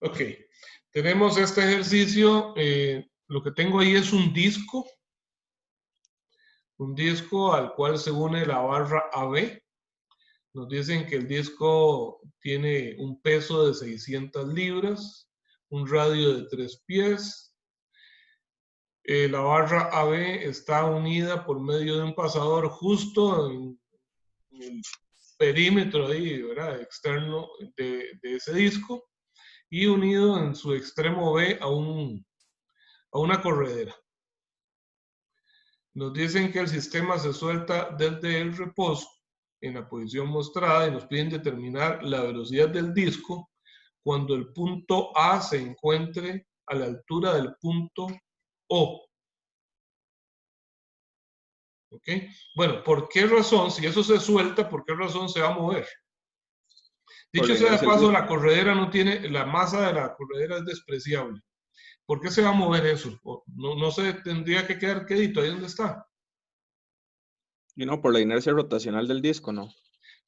Ok, tenemos este ejercicio. Lo que tengo ahí es un disco al cual se une la barra AB. Nos dicen que el disco tiene un peso de 600 libras, un radio de 3 pies. La barra AB está unida por medio de un pasador justo en el perímetro ahí, ¿verdad? Externo de ese disco y unido en su extremo B a una corredera. Nos dicen que el sistema se suelta desde el reposo en la posición mostrada y nos piden determinar la velocidad del disco cuando el punto A se encuentre a la altura del punto O. ¿Ok? Bueno, ¿por qué razón, si eso se suelta, por qué razón se va a mover? Por Dicho la sea de inercia del paso, la disco. corredera no tiene, la masa de la corredera es despreciable. ¿Por qué se va a mover eso? No se tendría que quedar quedito ahí donde está. Y no, por la inercia rotacional del disco, ¿no?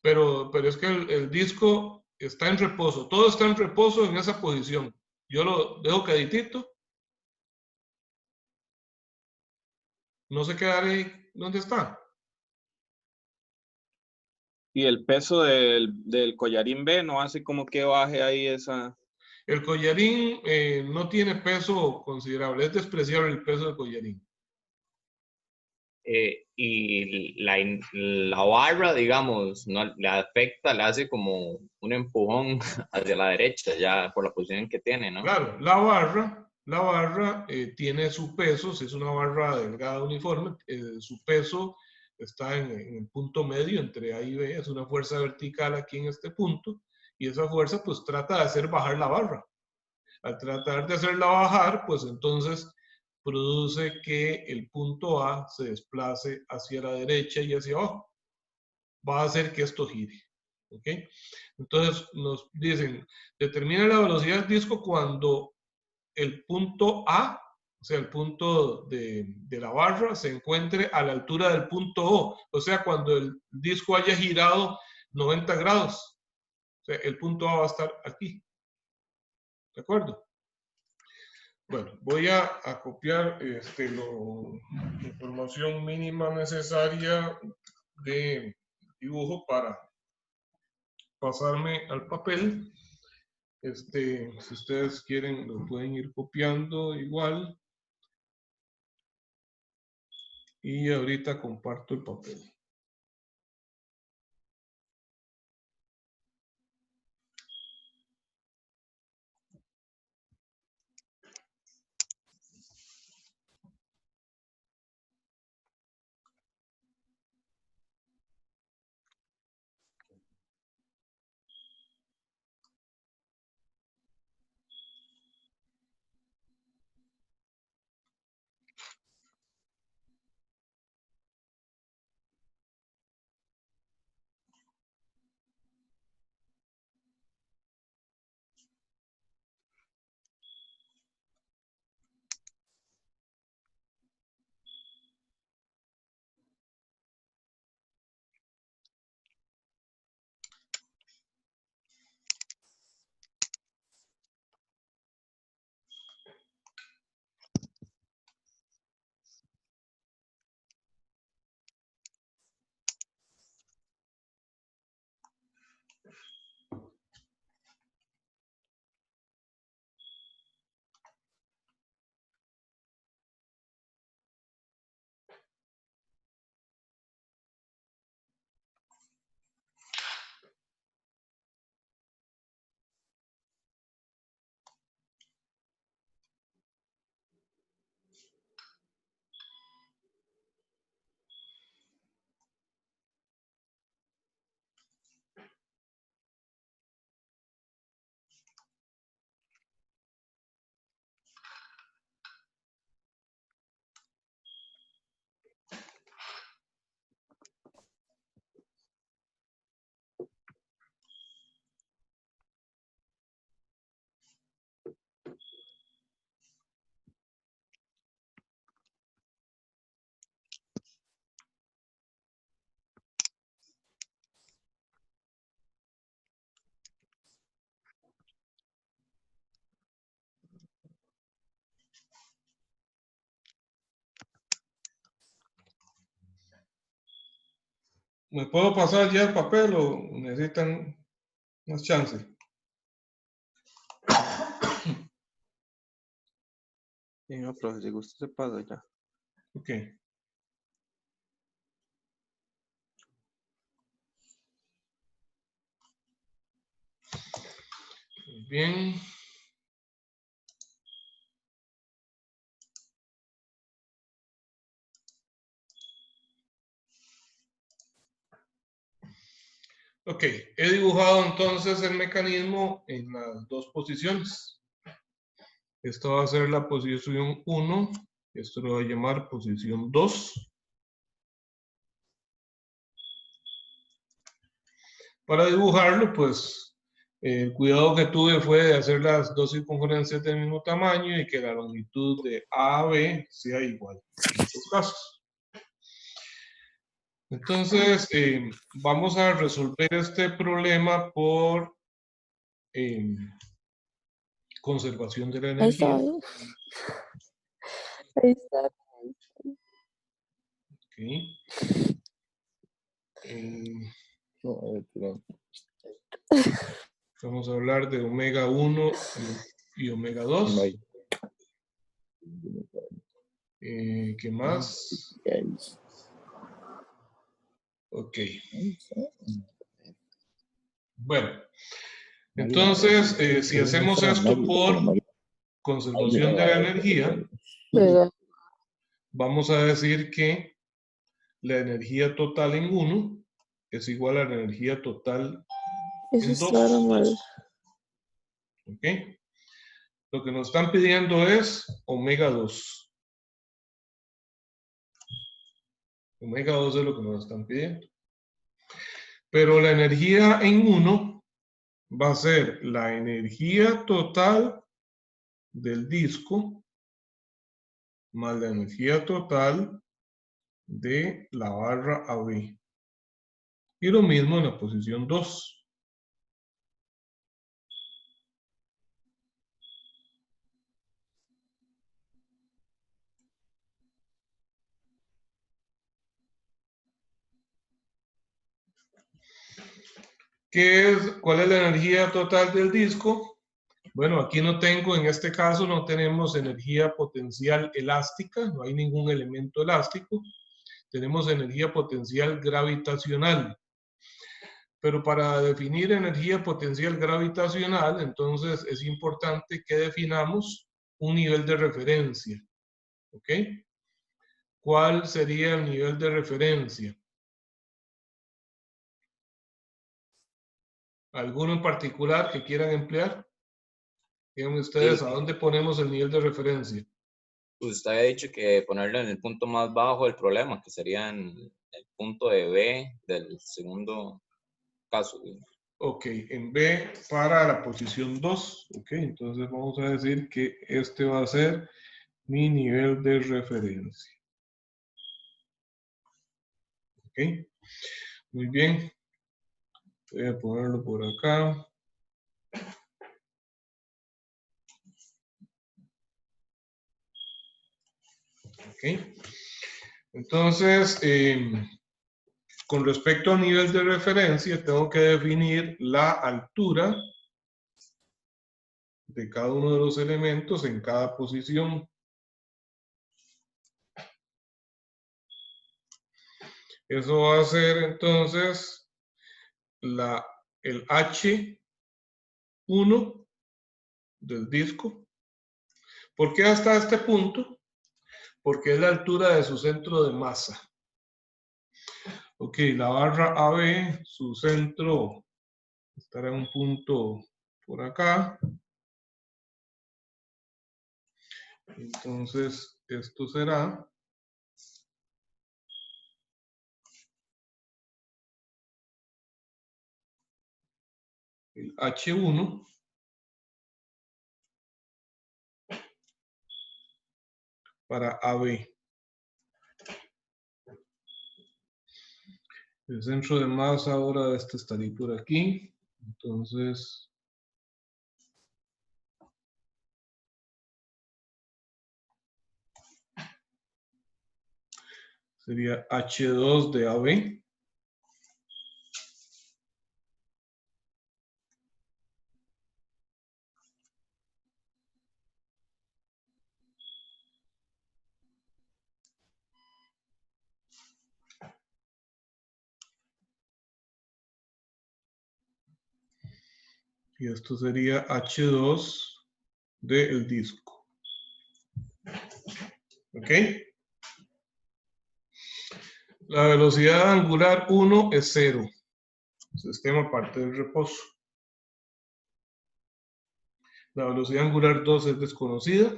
Pero es que el disco está en reposo, todo está en reposo en esa posición. Yo lo dejo queditito, no se quedará ahí donde está. Y el peso del collarín B no hace como que baje ahí esa... El collarín no tiene peso considerable, es despreciable el peso del collarín. Y la barra, digamos, no le afecta, le hace como un empujón hacia la derecha, ya por la posición que tiene, ¿no? Claro, la barra tiene su peso, si es una barra delgada uniforme, su peso está en el punto medio entre A y B, es una fuerza vertical aquí en este punto, y esa fuerza pues trata de hacer bajar la barra. Al tratar de hacerla bajar, pues entonces produce que el punto A se desplace hacia la derecha y hacia abajo. Va a hacer que esto gire. ¿Ok? Entonces nos dicen, determina la velocidad del disco cuando el punto A, o sea, el punto de la barra, se encuentre a la altura del punto O. O sea, cuando el disco haya girado 90 grados. O sea, el punto A va a estar aquí. ¿De acuerdo? Bueno, voy a copiar la información mínima necesaria de dibujo para pasarme al papel. Si ustedes quieren, lo pueden ir copiando igual. Y ahorita comparto el papel. ¿Me puedo pasar ya el papel o necesitan más chance? Sí, no, profe, si gusta se pasa ya. Ok. Bien. Ok, he dibujado entonces el mecanismo en las dos posiciones. Esta va a ser la posición 1, esto lo voy a llamar posición 2. Para dibujarlo, pues, el cuidado que tuve fue de hacer las dos circunferencias del mismo tamaño y que la longitud de A a B sea igual en estos casos. Entonces, vamos a resolver este problema por conservación de la Ahí está, energía. ahí está. Ok. Vamos a hablar de omega 1 y omega 2. ¿Qué más? Ok. Bueno, entonces, si hacemos esto por conservación de la energía, ¿Verdad? vamos a decir que la energía total en 1 es igual a la energía total Eso en está 2. mal. ¿Ok? Lo que nos están pidiendo es omega 2. Omega 2 es lo que nos están pidiendo. Pero la energía en 1 va a ser la energía total del disco más la energía total de la barra AB. Y lo mismo en la posición 2. ¿Cuál es la energía total del disco? Bueno, aquí no tengo, en este caso no tenemos energía potencial elástica, no hay ningún elemento elástico. Tenemos energía potencial gravitacional. Pero para definir energía potencial gravitacional, entonces es importante que definamos un nivel de referencia. ¿Ok? ¿Cuál sería el nivel de referencia? ¿Alguno en particular que quieran emplear? Díganme ustedes, ¿a dónde ponemos el nivel de referencia? Usted había dicho que ponerlo en el punto más bajo del problema, que sería en el punto de B del segundo caso. Ok, en B para la posición 2. Ok, entonces vamos a decir que este va a ser mi nivel de referencia. Ok, muy bien. Voy a ponerlo por acá. Ok. Entonces, con respecto al nivel de referencia, tengo que definir la altura de cada uno de los elementos en cada posición. Eso va a ser entonces el H1 del disco. ¿Por qué hasta este punto? Porque es la altura de su centro de masa. Ok, la barra AB, su centro estará en un punto por acá. Entonces, esto será el H1 para AB. El centro de masa ahora este estaría por aquí. Entonces, sería H2 de AB. Y esto sería H2 del disco. ¿Ok? La velocidad angular 1 es 0. Sistema parte del reposo. La velocidad angular 2 es desconocida.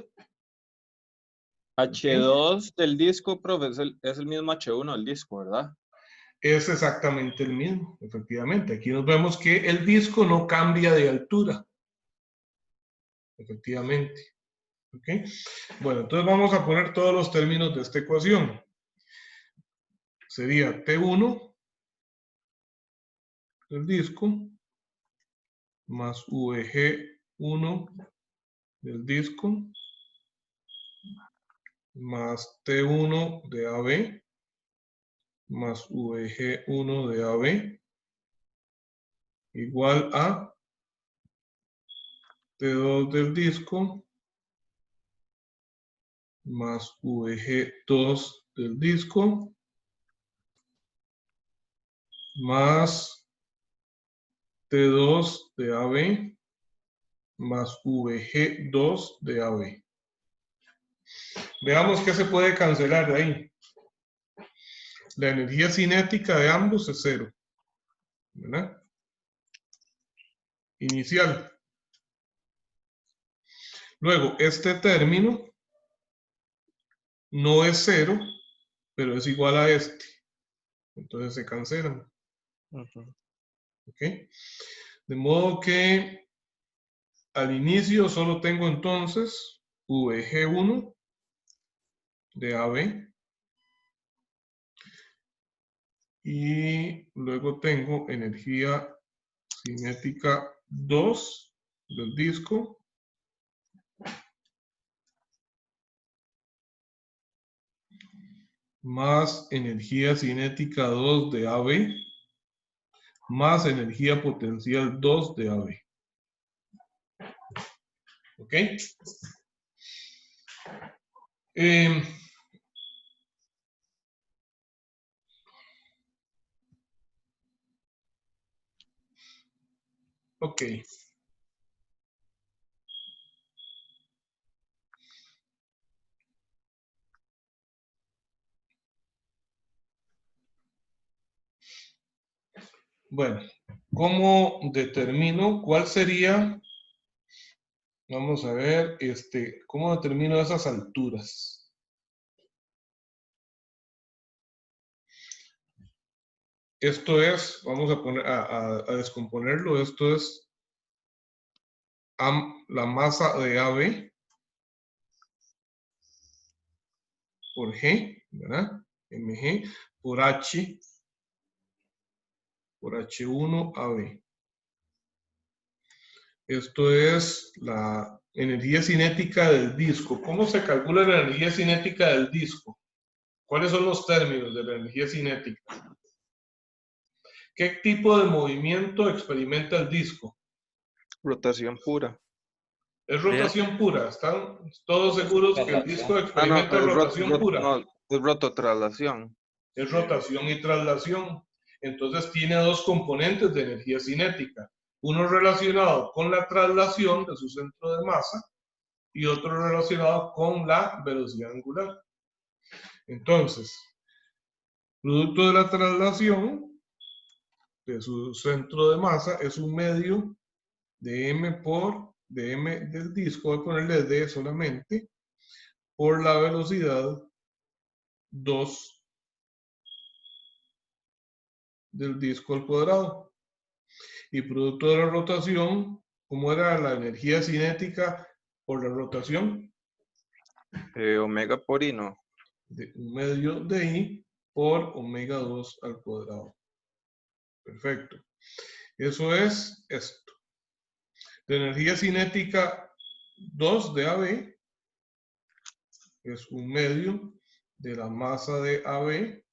H2 del disco, profe, es el mismo H1 del disco, ¿verdad? Es exactamente el mismo, efectivamente. Aquí nos vemos que el disco no cambia de altura. Efectivamente. ¿Ok? Bueno, entonces vamos a poner todos los términos de esta ecuación. Sería T1 del disco más VG1 del disco más T1 de AB más VG1 de AB igual a T2 del disco más VG2 del disco más T2 de AB más VG2 de AB. Veamos qué se puede cancelar de ahí. La energía cinética de ambos es 0. ¿Verdad? Inicial. Luego, este término no es 0, pero es igual a este. Entonces se cancelan. ¿Ok? De modo que al inicio solo tengo entonces VG1 de AB y luego tengo energía cinética 2 del disco más energía cinética 2 de AB más energía potencial 2 de AB. ¿Ok? Ok. Bueno, ¿cómo determino cuál sería? Vamos a ver, ¿cómo determino esas alturas? Esto es, vamos a poner a descomponerlo, esto es la masa de AB por G, ¿verdad? mg por H por H1 AB. Esto es la energía cinética del disco. ¿Cómo se calcula la energía cinética del disco? ¿Cuáles son los términos de la energía cinética? ¿Qué tipo de movimiento experimenta el disco? Rotación pura. Es rotación pura. ¿Están todos seguros que el disco experimenta rotación pura? No, es rototraslación. Es rotación y traslación. Entonces tiene dos componentes de energía cinética. Uno relacionado con la traslación de su centro de masa y otro relacionado con la velocidad angular. Entonces, producto de la traslación de su centro de masa es un medio de m del disco, voy a ponerle d solamente, por la velocidad 2 del disco al cuadrado. Y producto de la rotación, ¿cómo era la energía cinética por la rotación? Omega por I, no. De un medio de I por omega 2 al cuadrado. Perfecto. Eso es esto. La energía cinética 2 de AB es un medio de la masa de AB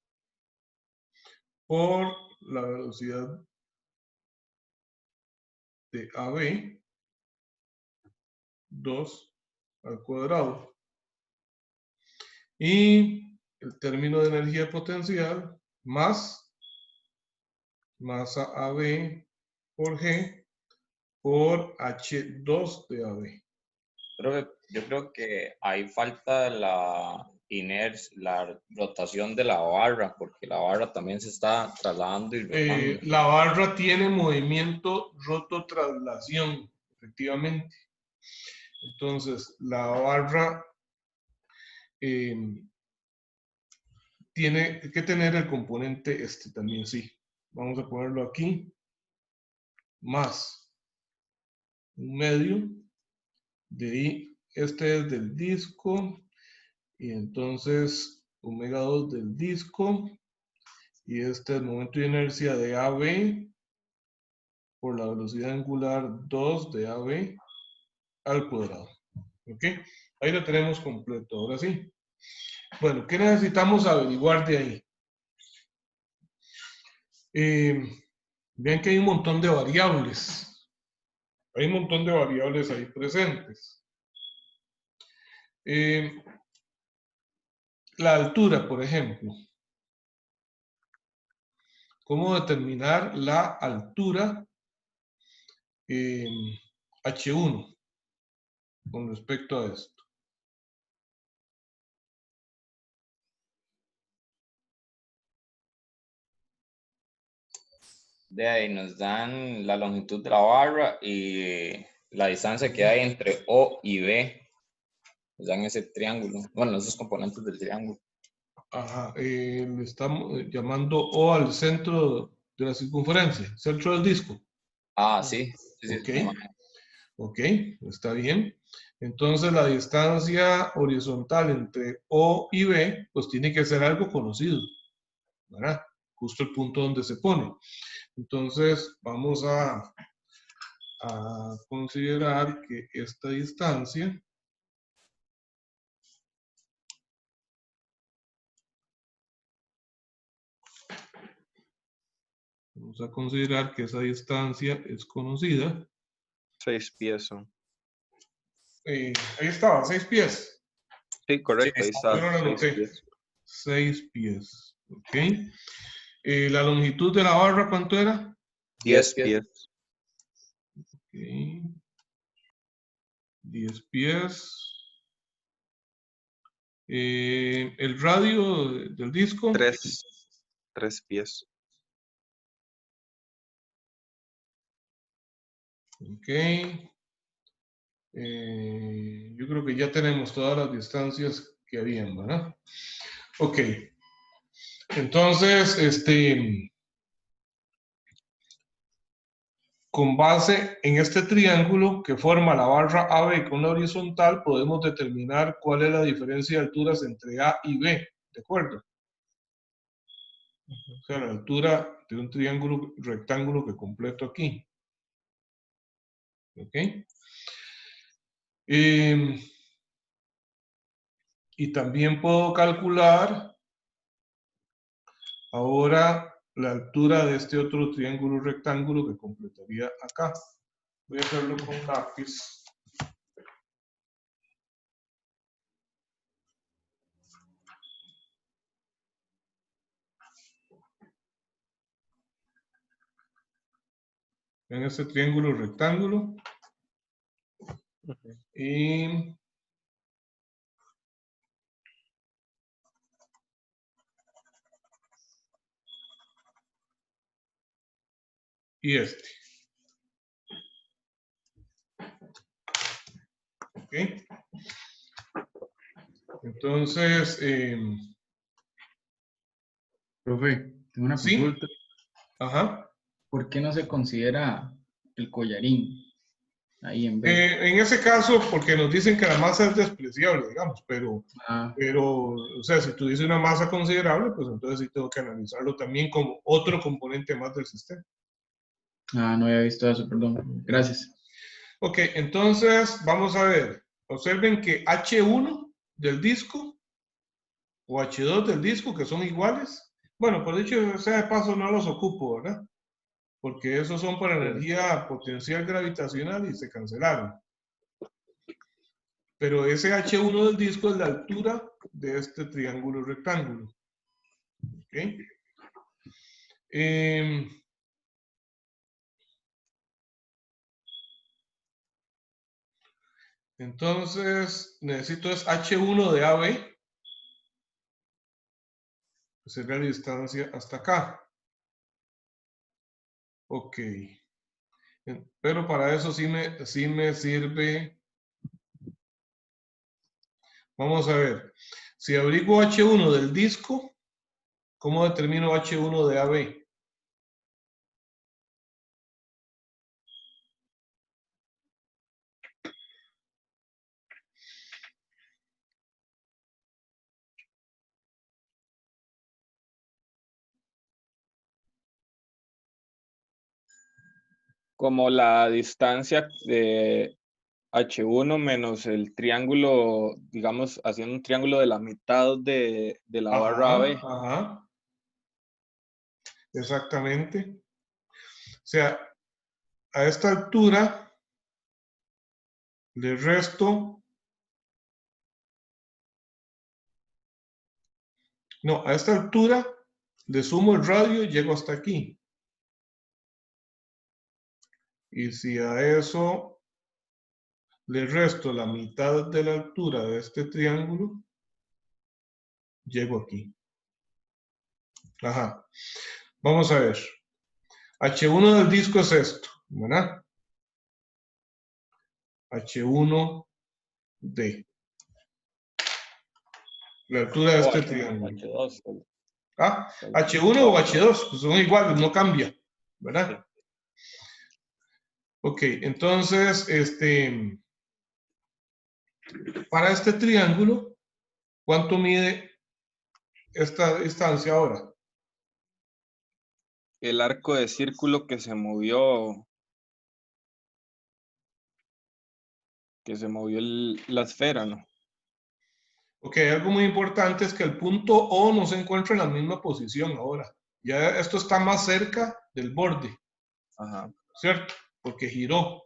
por la velocidad de AB 2 al cuadrado. Y el término de energía potencial más masa AB por G por H2 de AB. Yo creo que ahí falta la inercia, la rotación de la barra, porque la barra también se está trasladando y rotando. La barra tiene movimiento rototraslación, efectivamente. Entonces, la barra tiene que tener el componente este también, sí. Vamos a ponerlo aquí. Más un medio. De ahí, este es del disco. Y entonces, omega 2 del disco. Y este es el momento de inercia de AB por la velocidad angular 2 de AB al cuadrado. ¿Ok? Ahí lo tenemos completo. Ahora sí. Bueno, ¿qué necesitamos averiguar de ahí? Vean que hay un montón de variables. Hay un montón de variables ahí presentes. La altura, por ejemplo. ¿Cómo determinar la altura H1 con respecto a esto? De ahí nos dan la longitud de la barra y la distancia que hay entre O y B. Nos dan ese triángulo, bueno, esos componentes del triángulo. Ajá, le estamos llamando O al centro de la circunferencia, centro del disco. Ah, sí, sí, Ok, sí. ok, está bien. Entonces la distancia horizontal entre O y B, pues tiene que ser algo conocido, ¿verdad? Justo el punto donde se pone. Entonces vamos a considerar que esta distancia vamos a considerar que esa distancia es conocida. 6 pies son. Ahí estaba, 6 pies. Sí, correcto, Sí, ahí está. Yo no lo 6 anoté. pies. 6 pies. Ok. La longitud de la barra, ¿cuánto era? 10 pies. Ok. 10 pies. El radio del disco. 3 pies. Ok. Yo creo que ya tenemos todas las distancias que habían, ¿verdad? Ok. Entonces, con base en este triángulo que forma la barra AB con la horizontal, podemos determinar cuál es la diferencia de alturas entre A y B, ¿de acuerdo? O sea, la altura de un triángulo rectángulo que completo aquí. ¿Ok? Y también puedo calcular ahora la altura de este otro triángulo rectángulo que completaría acá. Voy a hacerlo con lápiz. En este triángulo rectángulo. Y este. ¿Ok? Entonces, Profe, tengo una sí, consulta. ajá. ¿Por qué no se considera el collarín ahí en B? En ese caso, porque nos dicen que la masa es despreciable, digamos, pero, Ah, o sea, si tú dices una masa considerable, pues entonces sí tengo que analizarlo también como otro componente más del sistema. no había visto eso, perdón. Gracias. Ok, entonces vamos a ver. Observen que H1 del disco o H2 del disco, que son iguales. Bueno, por dicho sea de paso, no los ocupo, ¿verdad? Porque esos son para energía potencial gravitacional y se cancelaron. Pero ese H1 del disco es la altura de este triángulo rectángulo. ¿Ok? Entonces, necesito es H1 de AB, que sería la distancia hasta acá. Ok. Pero para eso sí me sirve. Vamos a ver. Si averiguo H1 del disco, ¿cómo determino H1 de AB? Como la distancia de H1 menos el triángulo, digamos, haciendo un triángulo de la mitad de la barra AB. Ajá. Exactamente. O sea, a esta altura le resto. No, a esta altura le sumo el radio y llego hasta aquí. Y si a eso le resto la mitad de la altura de este triángulo, llego aquí. Ajá. Vamos a ver. H1 del disco es esto, ¿verdad? H1D. La altura de este triángulo. H2. Ah, H1 o H2, pues son iguales, no cambia, ¿verdad? Ok, entonces, para este triángulo, ¿cuánto mide esta distancia ahora? El arco de círculo que se movió la esfera, ¿no? Ok, algo muy importante es que el punto O no se encuentra en la misma posición ahora. Ya esto está más cerca del borde, Ajá. ¿cierto? Porque giró,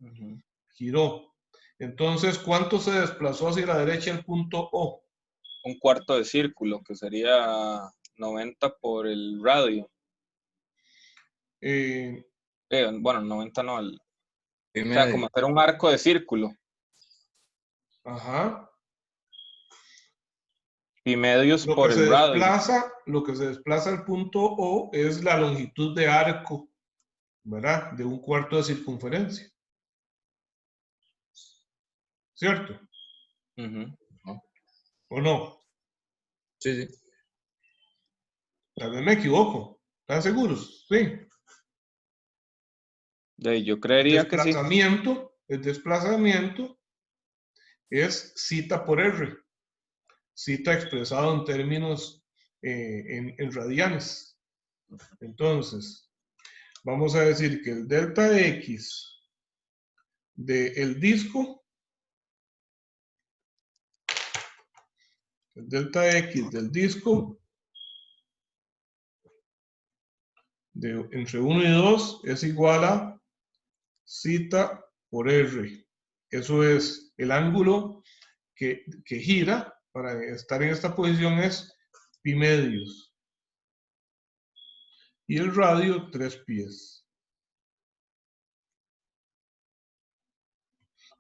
Ujú. giró. Entonces, ¿cuánto se desplazó hacia la derecha el punto O? Un cuarto de círculo, que sería 90 por el radio. Eh, Bueno, 90 no. O sea, Primero, como hacer un arco de círculo. ajá. Y medios Lo que por se el radio. desplaza al punto O es la longitud de arco, ¿verdad? De un cuarto de circunferencia. ¿Cierto? Ujú. ¿O no? sí, sí. Tal vez me equivoco. ¿Están seguros? Sí. Yo creería que sí. El desplazamiento es zeta por R. Zeta expresado en términos en radianes. Entonces, vamos a decir que el delta X del disco, el delta X del disco entre 1 y 2 es igual a zeta por R. Eso es el ángulo que gira para estar en esta posición es pi medios. Y el radio 3 pies.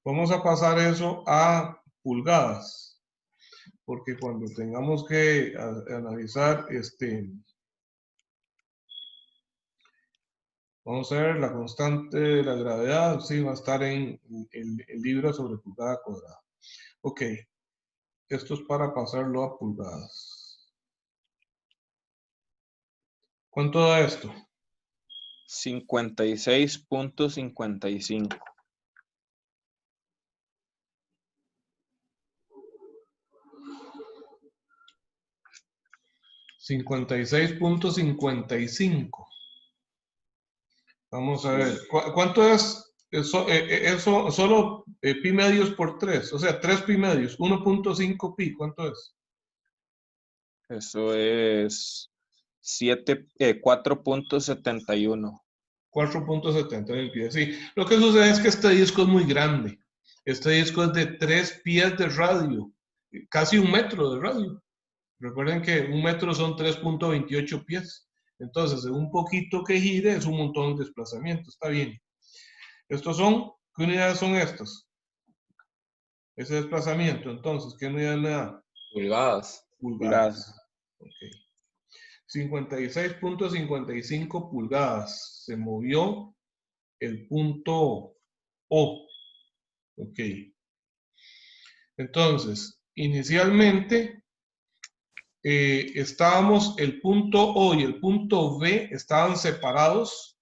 Vamos a pasar eso a pulgadas, porque cuando tengamos que analizar vamos a ver la constante de la gravedad, sí, va a estar en el libra sobre pulgada cuadrada. Ok, esto es para pasarlo a pulgadas. ¿Cuánto da esto? 56.55. 56.55. Vamos a ver, ¿cuánto es eso? Solo pi medios por 3, o sea, 3 pi medios, 1.5 pi, ¿cuánto es? Eso es 4.71. 4.70 mil pies, sí. Lo que sucede es que este disco es muy grande. Este disco es de 3 pies de radio, casi 1 metro de radio. Recuerden que 1 metro son 3.28 pies. Entonces, en un poquito que gire es un montón de desplazamiento. Está bien. ¿Qué unidades son estas? Ese desplazamiento, entonces, ¿qué unidad me da? Pulgadas. Pulgadas. Ok. 56.55 pulgadas. Se movió el punto O. Ok. Entonces, inicialmente estábamos, el punto O y el punto B estaban separados.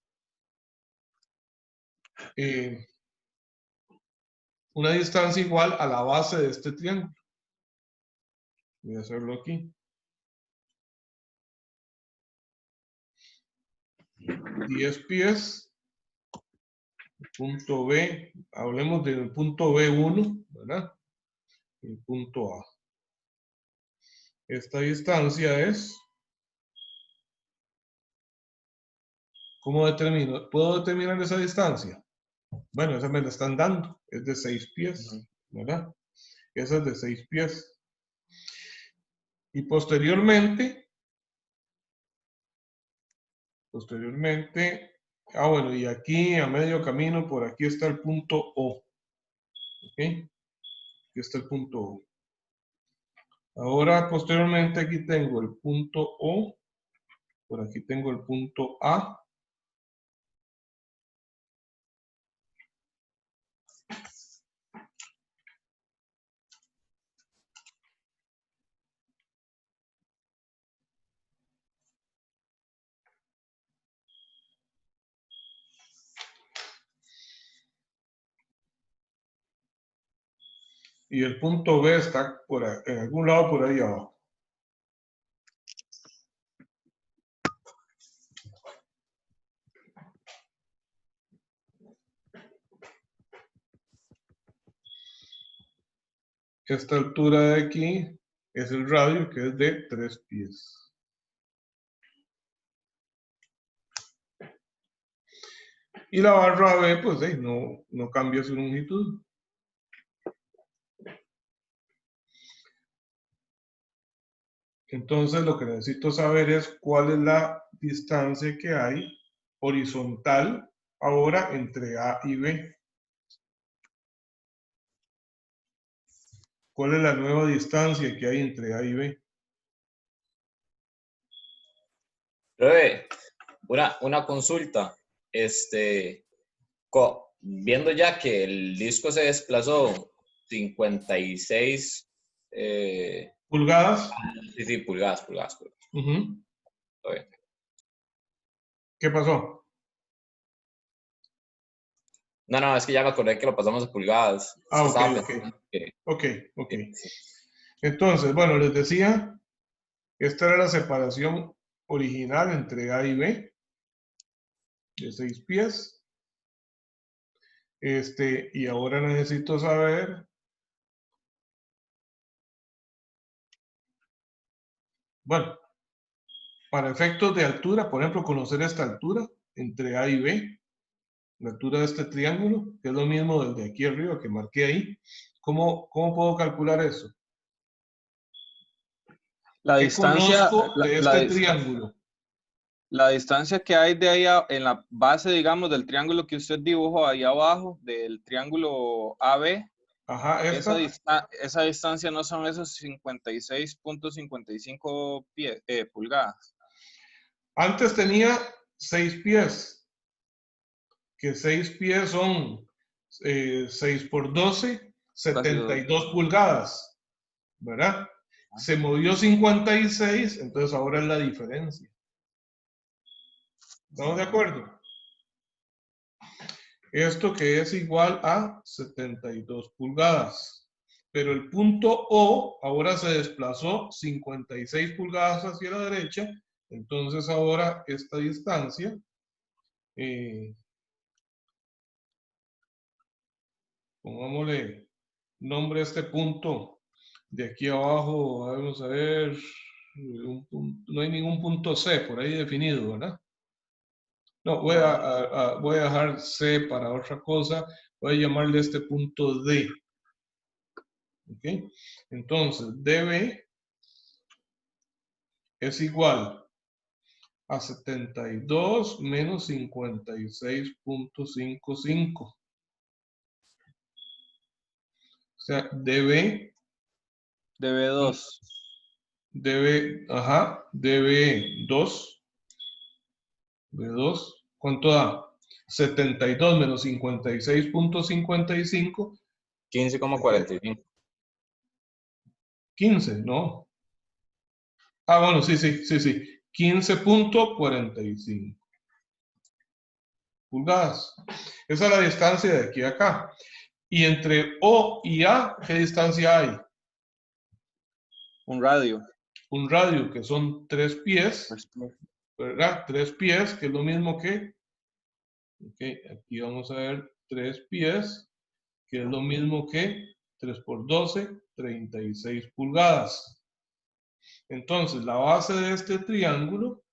Una distancia igual a la base de este triángulo. Voy a hacerlo aquí. 10 pies. Punto B, hablemos del punto B1, ¿verdad? El punto A. Esta distancia es... ¿Cómo determino? ¿Puedo determinar esa distancia? Bueno, esa me la están dando. Es de 6 pies, ¿verdad? Esa es de 6 pies. Y posteriormente, bueno, y aquí a medio camino, por aquí está el punto O. ¿Ok? Aquí está el punto O. Ahora, posteriormente, aquí tengo el punto O. Por aquí tengo el punto A. Y el punto B está en algún lado por ahí abajo. Esta altura de aquí es el radio, que es de 3 pies. Y la barra B, pues no cambia su longitud. Entonces lo que necesito saber es cuál es la distancia que hay horizontal ahora entre A y B. ¿Cuál es la nueva distancia que hay entre A y B? Una consulta. Viendo ya que el disco se desplazó 56 ¿Pulgadas? sí, pulgadas. Uh-huh. Está bien. ¿Qué pasó? No, es que ya me acordé que lo pasamos a pulgadas. Ah, Es que ok. Ok. sí. Entonces, bueno, les decía, esta era la separación original entre A y B, de 6 pies. Y ahora necesito saber, bueno, para efectos de altura, por ejemplo, conocer esta altura entre A y B, la altura de este triángulo, que es lo mismo del de aquí arriba que marqué ahí. ¿Cómo puedo calcular eso? La ¿Qué distancia, conozco de este triángulo? la distancia que hay de ahí en la base, digamos, del triángulo que usted dibujó ahí abajo, del triángulo AB, Ajá, esa distancia no son esos 56.55 pulgadas. Antes tenía 6 pies, que 6 pies son 6 por 12, 72 pulgadas, ¿verdad? Se movió 56, entonces ahora es la diferencia. ¿Estamos de acuerdo? Esto que es igual a 72 pulgadas. Pero el punto O ahora se desplazó 56 pulgadas hacia la derecha. Entonces ahora esta distancia pongámosle nombre a este punto de aquí abajo. Vamos a ver, no hay ningún punto C por ahí definido, ¿verdad? No, voy a dejar C para otra cosa. Voy a llamarle este punto D. ¿Ok? Entonces, DB es igual a 72 menos 56.55. sea, DB, DB2. DB2, B2, ¿cuánto da? 72 menos 56.55, 15,45. 15, ¿no? Ah, bueno, sí, 15.45 pulgadas. Esa es la distancia de aquí a acá. Y entre O y A, ¿qué distancia hay? Un radio. Un radio, que son 3 pies, ¿verdad? 3 pies, que es lo mismo que, ok, aquí vamos a ver 3 pies, que es lo mismo que 3 por 12, 36 pulgadas. Entonces, la base de este triángulo,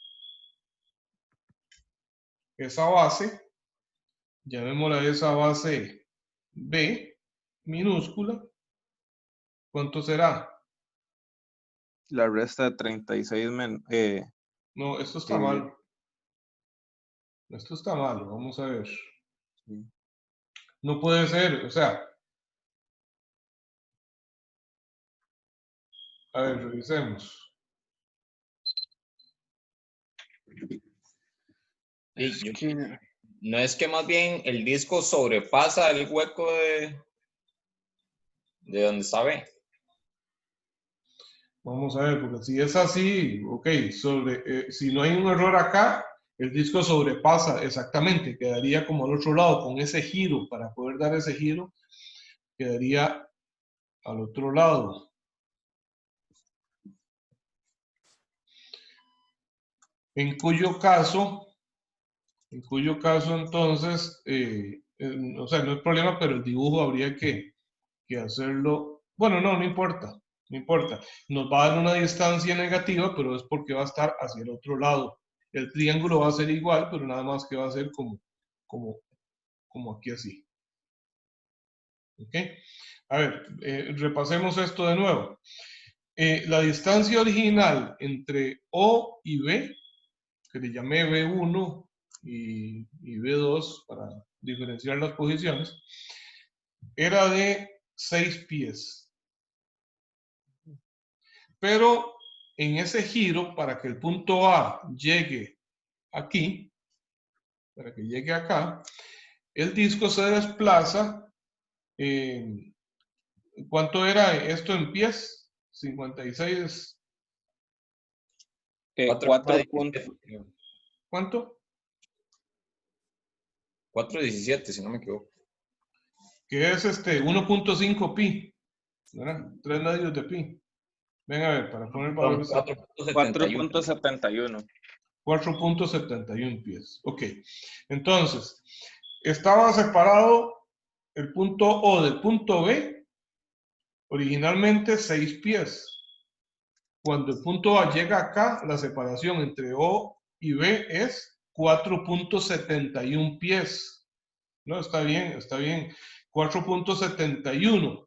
esa base, llamémosla esa base B, minúscula, ¿cuánto será? La resta de 36 menos. No, esto está mal. Esto está mal, vamos a ver. Sí. No puede ser, o sea, a ver, revisemos. No es que más bien el disco sobrepasa el hueco de donde está B. Vamos a ver, porque si es así, ok, si no hay un error acá, el disco sobrepasa exactamente, quedaría como al otro lado, con ese giro, para poder dar ese giro, quedaría al otro lado. En cuyo caso entonces, o sea, no hay problema, pero el dibujo habría que hacerlo, bueno, no importa, no importa. Nos va a dar una distancia negativa, pero es porque va a estar hacia el otro lado. El triángulo va a ser igual, pero nada más que va a ser como aquí así. ¿Ok? A ver, repasemos esto de nuevo. La distancia original entre O y B, que le llamé B1 y B2 para diferenciar las posiciones, era de 6 pies. Pero en ese giro, para que el punto A llegue aquí, para que llegue acá, el disco se desplaza. ¿Cuánto era esto en pies? 56. 4 puntos. ¿Cuánto? 4,17, si no me equivoco. Que es 1.5 pi, ¿verdad? 3 medios de pi. Ven a ver, para poner valores. 4.71. 4.71 pies. Ok. Entonces, estaba separado el punto O del punto B, originalmente 6 pies. Cuando el punto A llega acá, la separación entre O y B es 4.71 pies. No, está bien, está bien. 4.71.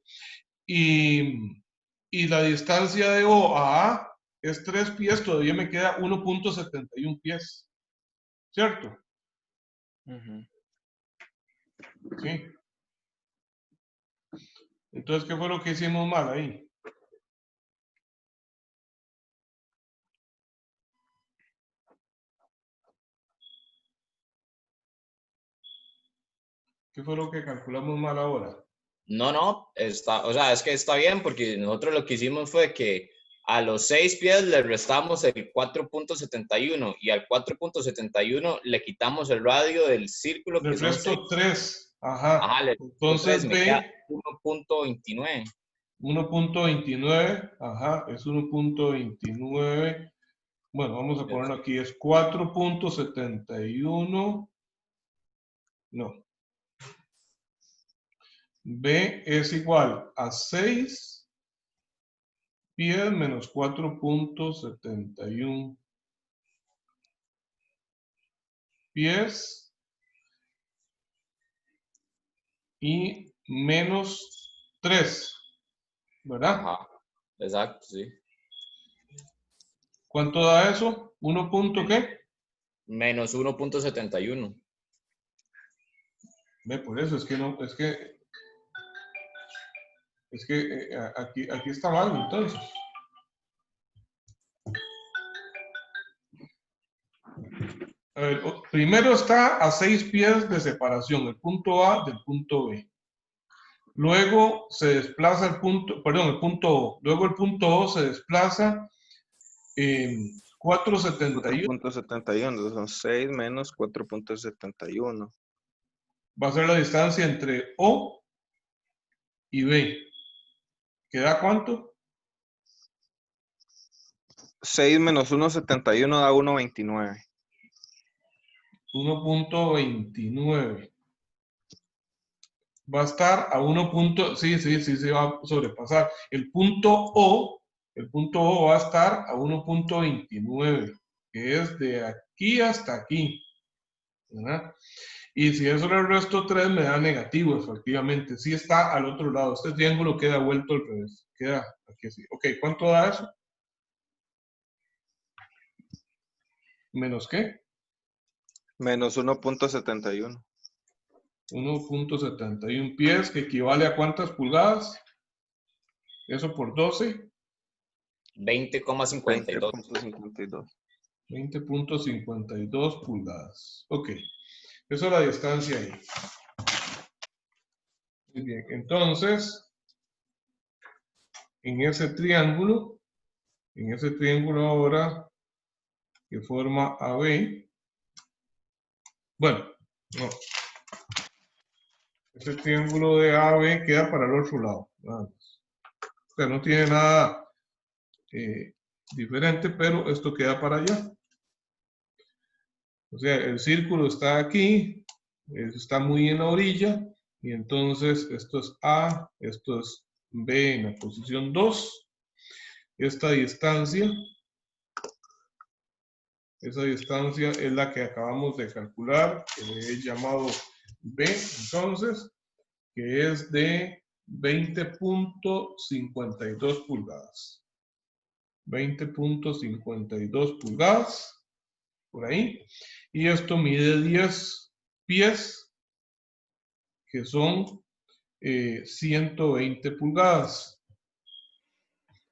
Y la distancia de O a A es 3 pies, todavía me queda 1.71 pies. ¿Cierto? Sí. Entonces, ¿qué fue lo que hicimos mal ahí? ¿Qué fue lo que calculamos mal ahora? No, o sea, es que está bien porque nosotros lo que hicimos fue que a los 6 pies le restamos el 4.71 y al 4.71 le quitamos el radio del círculo. Le resto 3. Ajá. Ajá, entonces me queda 1.29. 1.29, ajá, es 1.29. Bueno, vamos a ponerlo aquí, es 4.71. No. B es igual a 6 pies menos 4.71 pies y menos 3, ¿verdad? Ajá, exacto, sí. ¿Cuánto da eso? ¿1 punto qué? Menos 1.71. Ve, por eso es que no, es que Es que aquí está mal, entonces. A ver, primero está a 6 pies de separación, el punto A del punto B. Luego se desplaza el punto, perdón, el punto O. Luego el punto O se desplaza en 4.71. 4.71, son 6 menos 4.71. Va a ser la distancia entre O y B. ¿Queda cuánto? 6 menos 1.71 da 1.29. 1.29. Va a estar a 1. Sí, se va a sobrepasar. El punto O va a estar a 1.29, que es de aquí hasta aquí, ¿verdad? Y si eso le resto 3, me da negativo, efectivamente. Sí está al otro lado. Este triángulo queda vuelto al revés. Queda aquí así. Ok, ¿cuánto da eso? ¿Menos qué? Menos 1.71. 1.71 pies, que equivale a ¿cuántas pulgadas? Eso por 12. 20,52. 20.52. 20.52 pulgadas. Ok, esa es la distancia ahí. Muy bien, entonces, en ese triángulo ahora que forma AB, bueno, no, ese triángulo de AB queda para el otro lado, nada más. O sea, no tiene nada diferente, pero esto queda para allá. O sea, el círculo está aquí, está muy en la orilla, y entonces esto es A, esto es B en la posición 2. Esta distancia, esa distancia es la que acabamos de calcular, que le he llamado B, entonces, que es de 20.52 pulgadas. 20.52 pulgadas, por ahí. Y esto mide 10 pies, que son 120 pulgadas.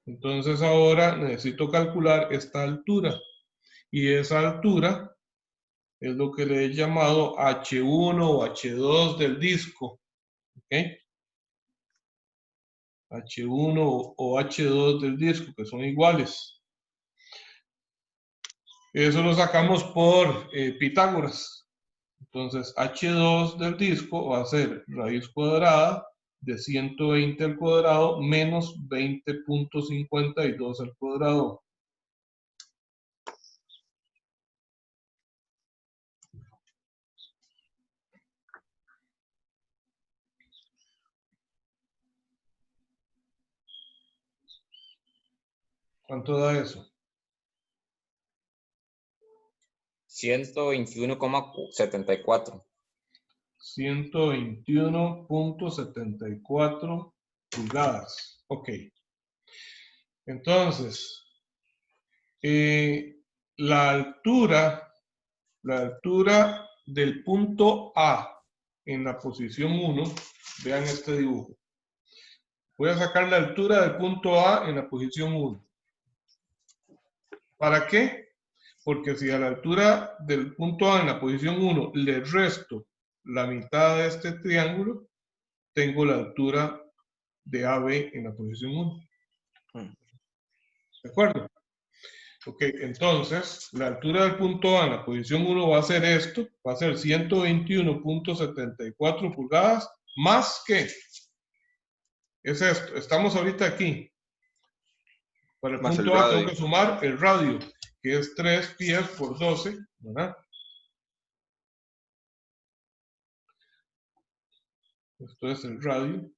Entonces ahora necesito calcular esta altura. Y esa altura es lo que le he llamado H1 o H2 del disco. ¿Ok? H1 o H2 del disco, que son iguales. Eso lo sacamos por Pitágoras. Entonces, H2 del disco va a ser raíz cuadrada de 120 al cuadrado menos 20.52 al cuadrado. ¿Cuánto da eso? 121,74. 121.74 pulgadas. Ok. Entonces, la altura del punto A en la posición 1, vean este dibujo. Voy a sacar la altura del punto A en la posición 1. ¿Para qué? Porque si a la altura del punto A en la posición 1 le resto la mitad de este triángulo, tengo la altura de AB en la posición 1. ¿De acuerdo? Ok, entonces la altura del punto A en la posición 1 va a ser esto, va a ser 121.74 pulgadas, más que es esto. Estamos ahorita aquí. Para el Más el punto A tengo radio. que sumar el radio, que es 3 pies por 12, ¿verdad? Esto es el radio.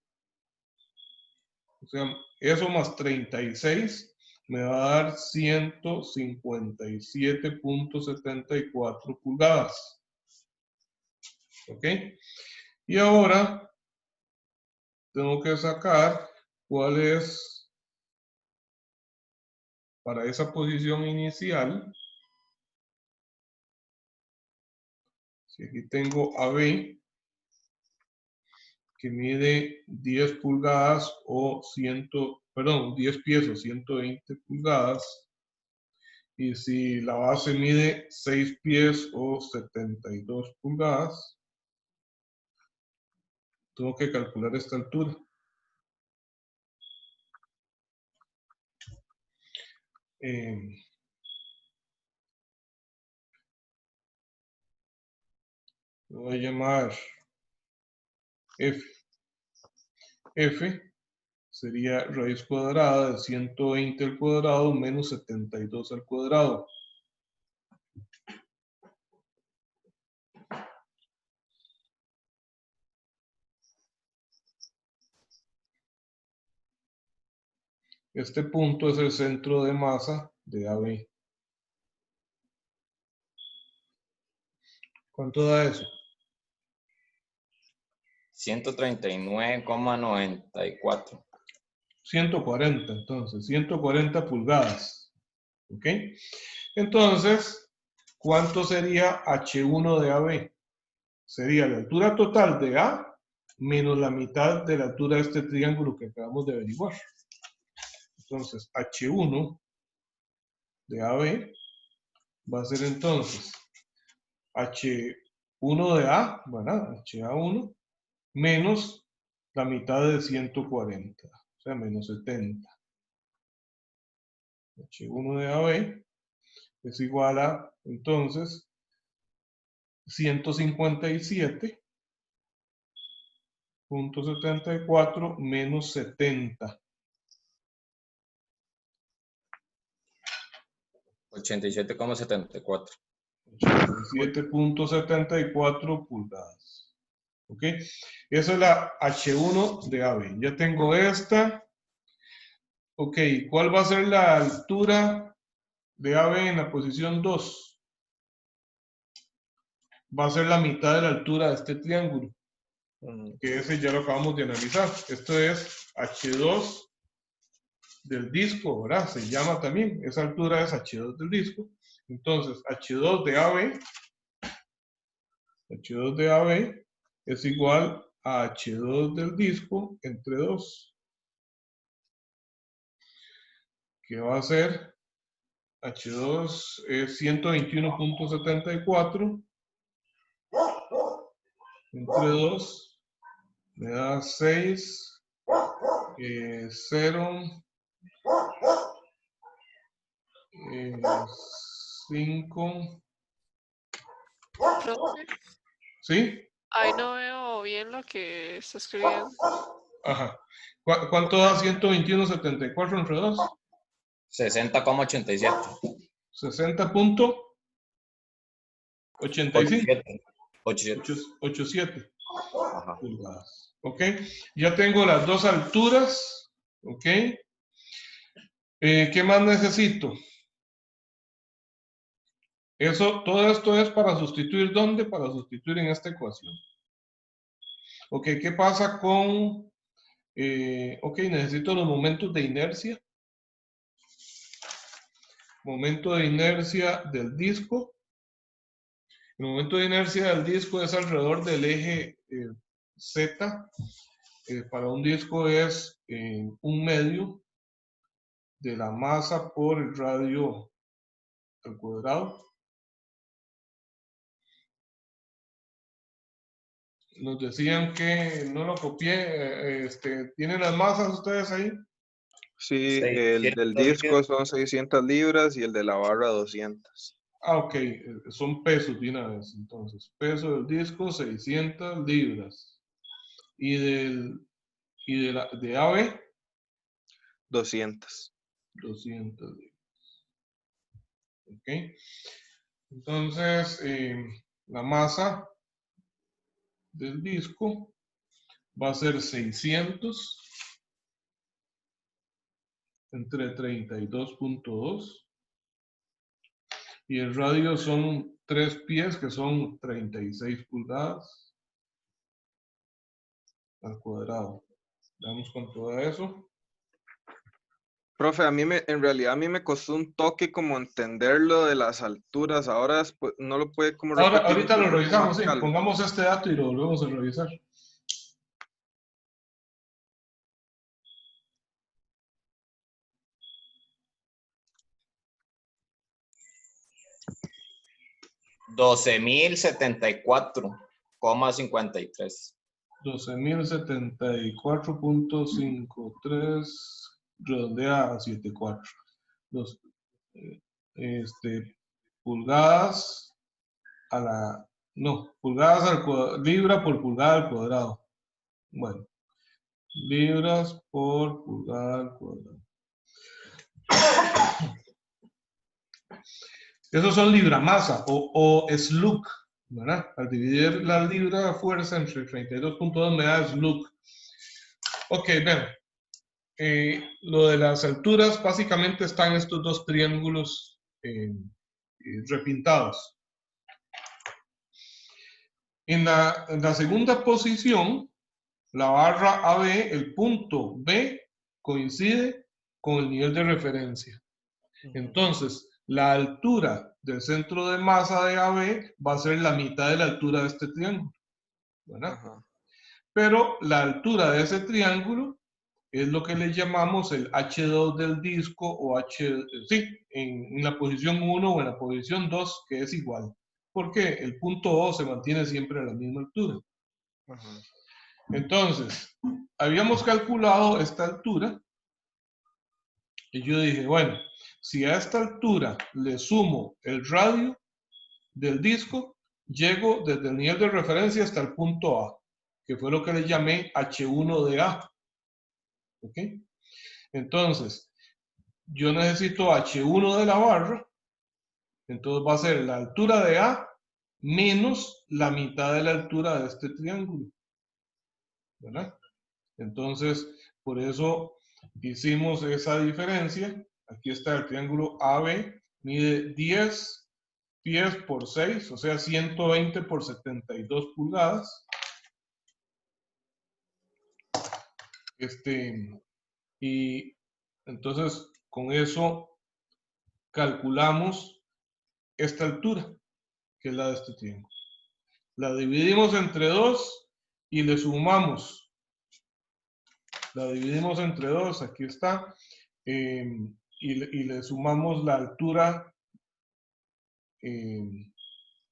O sea, eso más 36 me va a dar 157.74 pulgadas. ¿Ok? Y ahora tengo que sacar cuál es, para esa posición inicial, si aquí tengo AB, que mide 10 pulgadas o 10 pies o 120 pulgadas. Y si la base mide 6 pies o 72 pulgadas, tengo que calcular esta altura. Lo voy a llamar F. F sería raíz cuadrada de 120 al cuadrado menos 72 al cuadrado. Este punto es el centro de masa de AB. ¿Cuánto da eso? 139,94. 140, entonces, 140 pulgadas. ¿Ok? Entonces, ¿cuánto sería H1 de AB? Sería la altura total de A menos la mitad de la altura de este triángulo que acabamos de averiguar. Entonces, H1 de AB va a ser entonces H1 de A, ¿verdad? HA1 menos la mitad de 140, o sea, menos 70. H1 de AB es igual a, entonces, 157.74 menos 70. 87,74. 87.74 pulgadas. ¿Ok? Esa es la H1 de AB. Ya tengo esta. Ok, ¿cuál va a ser la altura de AB en la posición 2? Va a ser la mitad de la altura de este triángulo. Que ese ya lo acabamos de analizar. Esto es H2 del disco, ¿verdad? Se llama también. Esa altura es H2 del disco. Entonces, H2 de AB es igual a H2 del disco entre 2. Que va a ser H2 es 121.74 entre 2 me da 6, 0, 5. Profe, ¿Sí? ahí no veo bien lo que está escribiendo. Ajá. ¿Cuánto da 121.74 entre 2? 60,87. 60.85. 87. Ajá. Pulgadas. ¿Ok? Ya tengo las dos alturas. ¿Ok? ¿Qué más necesito? Todo esto es para sustituir, ¿dónde? Para sustituir en esta ecuación. Ok, ¿qué pasa con... ok, necesito los momentos de inercia. Momento de inercia del disco. El momento de inercia del disco es alrededor del eje Z. Para un disco es 1/2 de la masa por el radio al cuadrado. Nos decían que no lo copié. ¿Tienen las masas ustedes ahí? Sí, el del disco son 600 libras y el de la barra 200. Ah, ok. Son pesos de una vez. Entonces, peso del disco, 600 libras. Y de AB, 200. 200 libras. Ok. Entonces, la masa del disco va a ser 600 entre 32.2 y el radio son 3 pies que son 36 pulgadas al cuadrado. Vamos con todo eso. Profe, en realidad a mí me costó un toque como entender lo de las alturas. Ahora después, no lo puede como repetir. Ahorita un lo poco revisamos, más sí. calmo. Pongamos este dato y lo volvemos a revisar. 12.074,53. 12.074.53 redondea a 74. Pulgadas a la... No, pulgadas al cuadrado, libra por pulgada al cuadrado. Bueno, libras por pulgada al cuadrado. Esos son libra-masa o slug, ¿verdad? Al dividir la libra de fuerza entre 32.2 me da slug. Ok, vean. Lo de las alturas, básicamente están estos dos triángulos repintados. En la segunda posición, la barra AB, el punto B, coincide con el nivel de referencia. Entonces, la altura del centro de masa de AB va a ser la mitad de la altura de este triángulo, ¿verdad? Ajá. Pero la altura de ese triángulo es lo que le llamamos el H2 del disco o en la posición 1 o en la posición 2, que es igual, porque el punto O se mantiene siempre a la misma altura. Ajá. Entonces, habíamos calculado esta altura y yo dije, bueno, si a esta altura le sumo el radio del disco, llego desde el nivel de referencia hasta el punto A, que fue lo que le llamé H1 de A. ¿Ok? Entonces, yo necesito H1 de la barra, entonces va a ser la altura de A menos la mitad de la altura de este triángulo, ¿verdad? Entonces, por eso hicimos esa diferencia. Aquí está el triángulo AB, mide 10 pies por 6, o sea, 120 por 72 pulgadas. Y entonces, con eso calculamos esta altura, que es la de este triángulo. La dividimos entre 2 y le sumamos. La dividimos entre 2, aquí está. Y le sumamos la altura.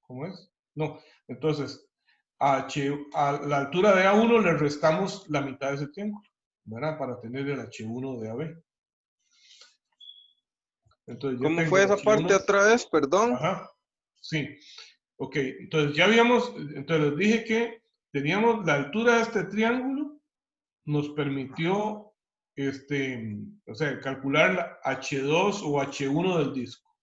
¿Cómo es? No, entonces a la altura de A1 le restamos la mitad de ese triángulo, ¿verdad? Para tener el H1 de AB. Entonces, ¿Cómo fue esa parte otra vez? Perdón. Ajá, sí. Ok, entonces ya habíamos, entonces les dije que teníamos la altura de este triángulo, nos permitió, o sea, calcular la H2 o H1 del disco.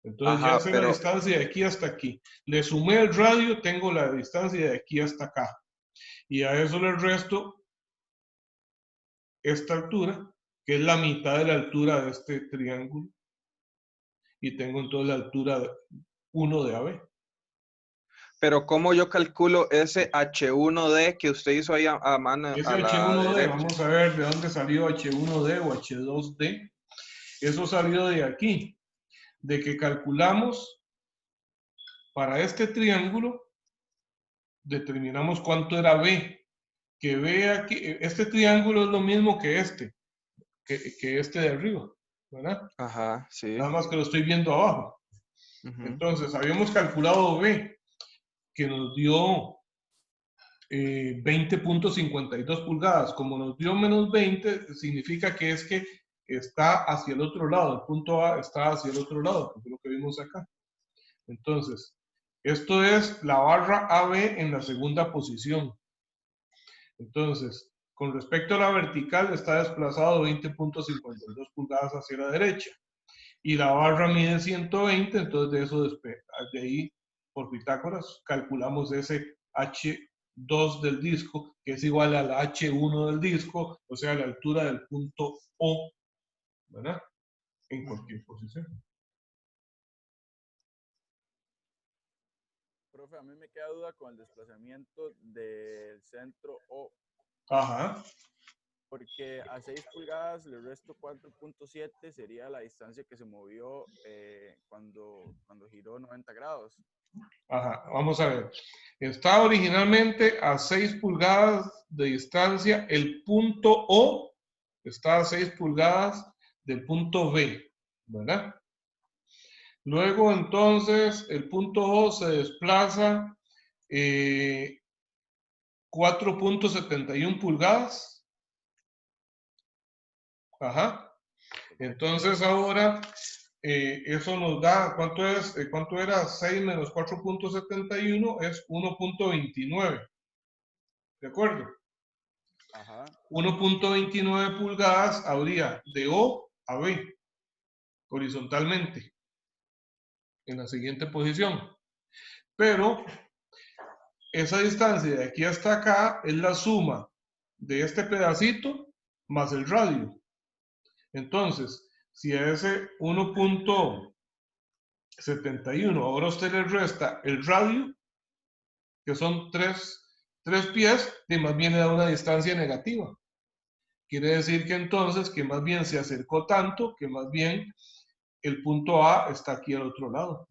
Entonces ya sé la distancia de aquí hasta aquí. Le sumé el radio, tengo la distancia de aquí hasta acá. Y a eso le resto esta altura, que es la mitad de la altura de este triángulo. Y tengo entonces la altura 1 de AB. Pero ¿cómo yo calculo ese H1D que usted hizo ahí a mano Ese a la H1D, derecha? vamos a ver de dónde salió H1D o H2D. Eso salió de aquí, de que calculamos para este triángulo, determinamos cuánto era B. Que B aquí, este triángulo es lo mismo que que este de arriba, ¿verdad? Ajá, sí. Nada más que lo estoy viendo abajo. Entonces, habíamos calculado B, que nos dio 20.52 pulgadas. Como nos dio menos 20, significa que es que está hacia el otro lado. El punto A está hacia el otro lado, que es lo que vimos acá. Entonces, esto es la barra AB en la segunda posición. Entonces, con respecto a la vertical, está desplazado 20.52 pulgadas hacia la derecha. Y la barra mide 120, entonces de eso, de ahí, por Pitágoras, calculamos ese H2 del disco, que es igual al H1 del disco, o sea, la altura del punto O, ¿verdad? En cualquier posición. Profe, a mí me queda duda con el desplazamiento del centro O. Ajá. Porque a 6 pulgadas le resto 4.7 sería la distancia que se movió cuando giró 90 grados. Ajá, vamos a ver. Está originalmente a 6 pulgadas de distancia. El punto O está a 6 pulgadas del punto B, ¿verdad? Luego, entonces, el punto O se desplaza 4.71 pulgadas. Ajá. Entonces, ahora, eso nos da, ¿cuánto es? ¿Cuánto era? 6 menos 4.71 es 1.29. ¿De acuerdo? Ajá. 1.29 pulgadas habría de O a B, horizontalmente, en la siguiente posición. Pero esa distancia de aquí hasta acá es la suma de este pedacito más el radio. Entonces, si a ese 1.71 ahora usted le resta el radio, que son 3 pies, y más bien le da una distancia negativa. Quiere decir que entonces, que más bien se acercó tanto, que más bien el punto A está aquí al otro lado.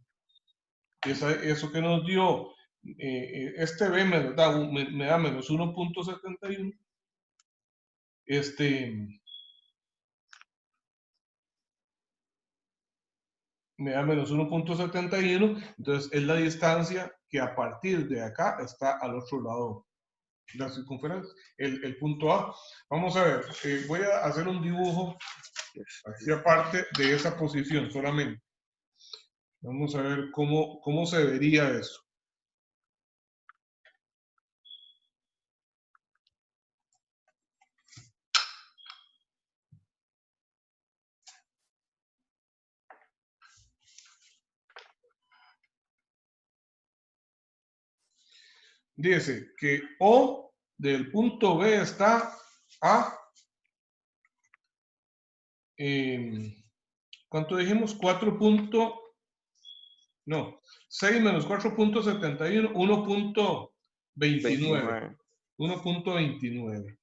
Eso que nos dio, este B me da menos 1.71. Me da menos 1.71, entonces es la distancia que a partir de acá está al otro lado de la circunferencia, el punto A. Vamos a ver, voy a hacer un dibujo aquí aparte de esa posición solamente. Vamos a ver cómo se vería eso. Dice que O del punto B está a, ¿cuánto dijimos? 6 menos 4.71, 1.29. 1.29.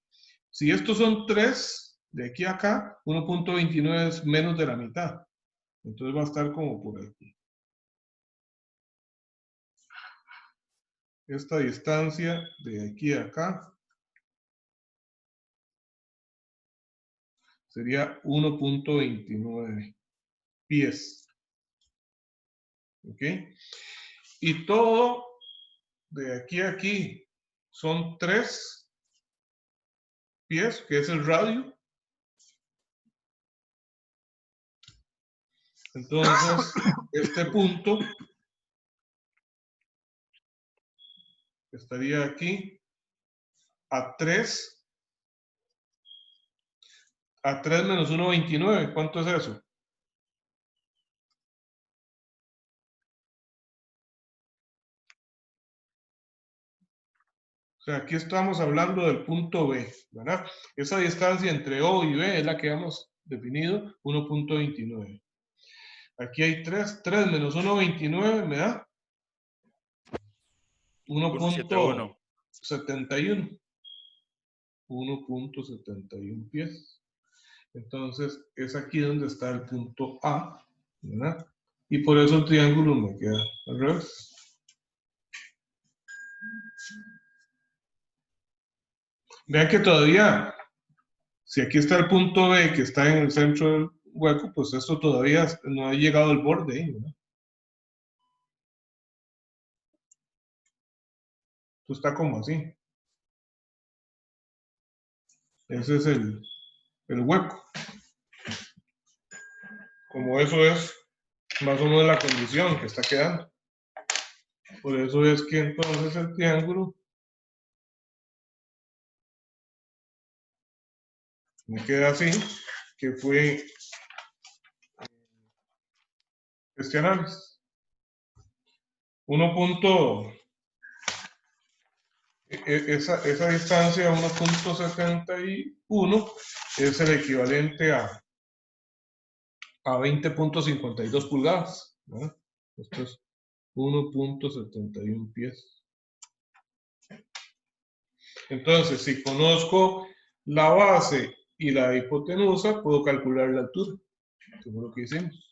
Si estos son 3, de aquí a acá, 1.29 es menos de la mitad. Entonces va a estar como por aquí. Esta distancia de aquí a acá sería 1.29 pies. ¿Ok? Y todo de aquí a aquí son 3 pies, que es el radio. Entonces, este punto estaría aquí a 3 menos 1.29. ¿Cuánto es eso? O sea, aquí estamos hablando del punto B, ¿verdad? Esa distancia entre O y B es la que hemos definido, 1.29. Aquí hay 3 menos 1.29 me da 1.71. 1.71 pies. Entonces, es aquí donde está el punto A, ¿verdad? Y por eso el triángulo me queda al revés. Vean que todavía, si aquí está el punto B que está en el centro del hueco, pues esto todavía no ha llegado al borde ahí, ¿verdad? Esto está como así. Ese es el hueco. Como eso es más o menos la condición que está quedando. Por eso es que entonces el triángulo me queda así, que fue este análisis. Esa distancia 1.71 es el equivalente a 20.52 pulgadas, ¿verdad? Esto es 1.71 pies. Entonces, si conozco la base y la hipotenusa, puedo calcular la altura, que fue lo que hicimos.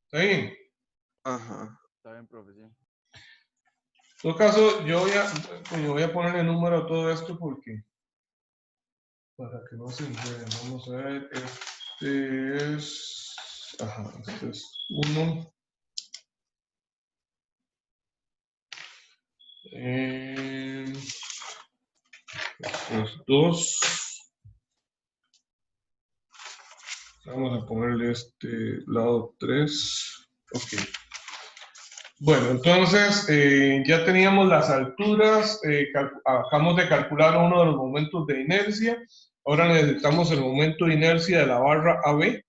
¿Está bien? Ajá. Está bien, profe, sí. En todo caso, yo voy a ponerle número a todo esto porque Para que no se enreden, vamos a ver, este es, ajá, este es 1. Este es 2. Vamos a ponerle este lado 3. Ok. Bueno, entonces ya teníamos las alturas, acabamos de calcular uno de los momentos de inercia. Ahora necesitamos el momento de inercia de la barra AB.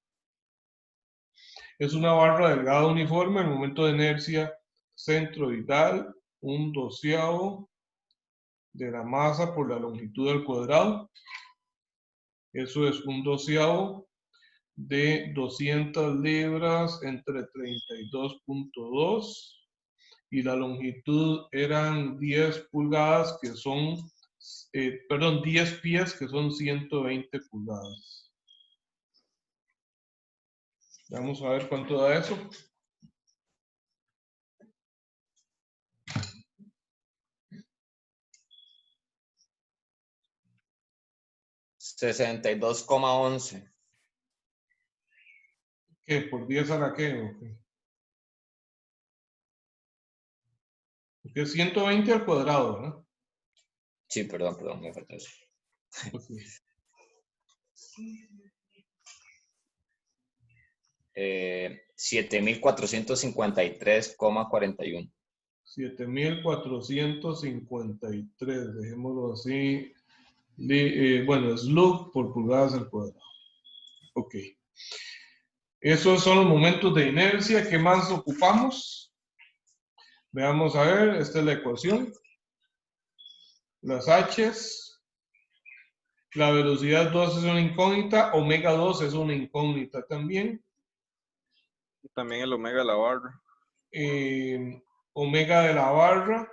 Es una barra delgada uniforme, el momento de inercia centroidal, 1/12 de la masa por la longitud al cuadrado. Eso es 1/12 de 200 libras entre 32.2. Y la longitud eran 10 pulgadas, que son, 10 pies, que son 120 pulgadas. Vamos a ver cuánto da eso. $62,11. ¿Qué? ¿Por 10 a la qué? Okay. Porque es 120 al cuadrado, ¿no? Sí, perdón, me faltó eso. Okay. 7.453,41. 7.453, dejémoslo así. Bueno, es log por pulgadas al cuadrado. Ok. Esos son los momentos de inercia. ¿Qué más ocupamos? Veamos a ver, esta es la ecuación. Las H's. La velocidad 2 es una incógnita. Omega 2 es una incógnita también. Y también el omega de la barra. Omega de la barra.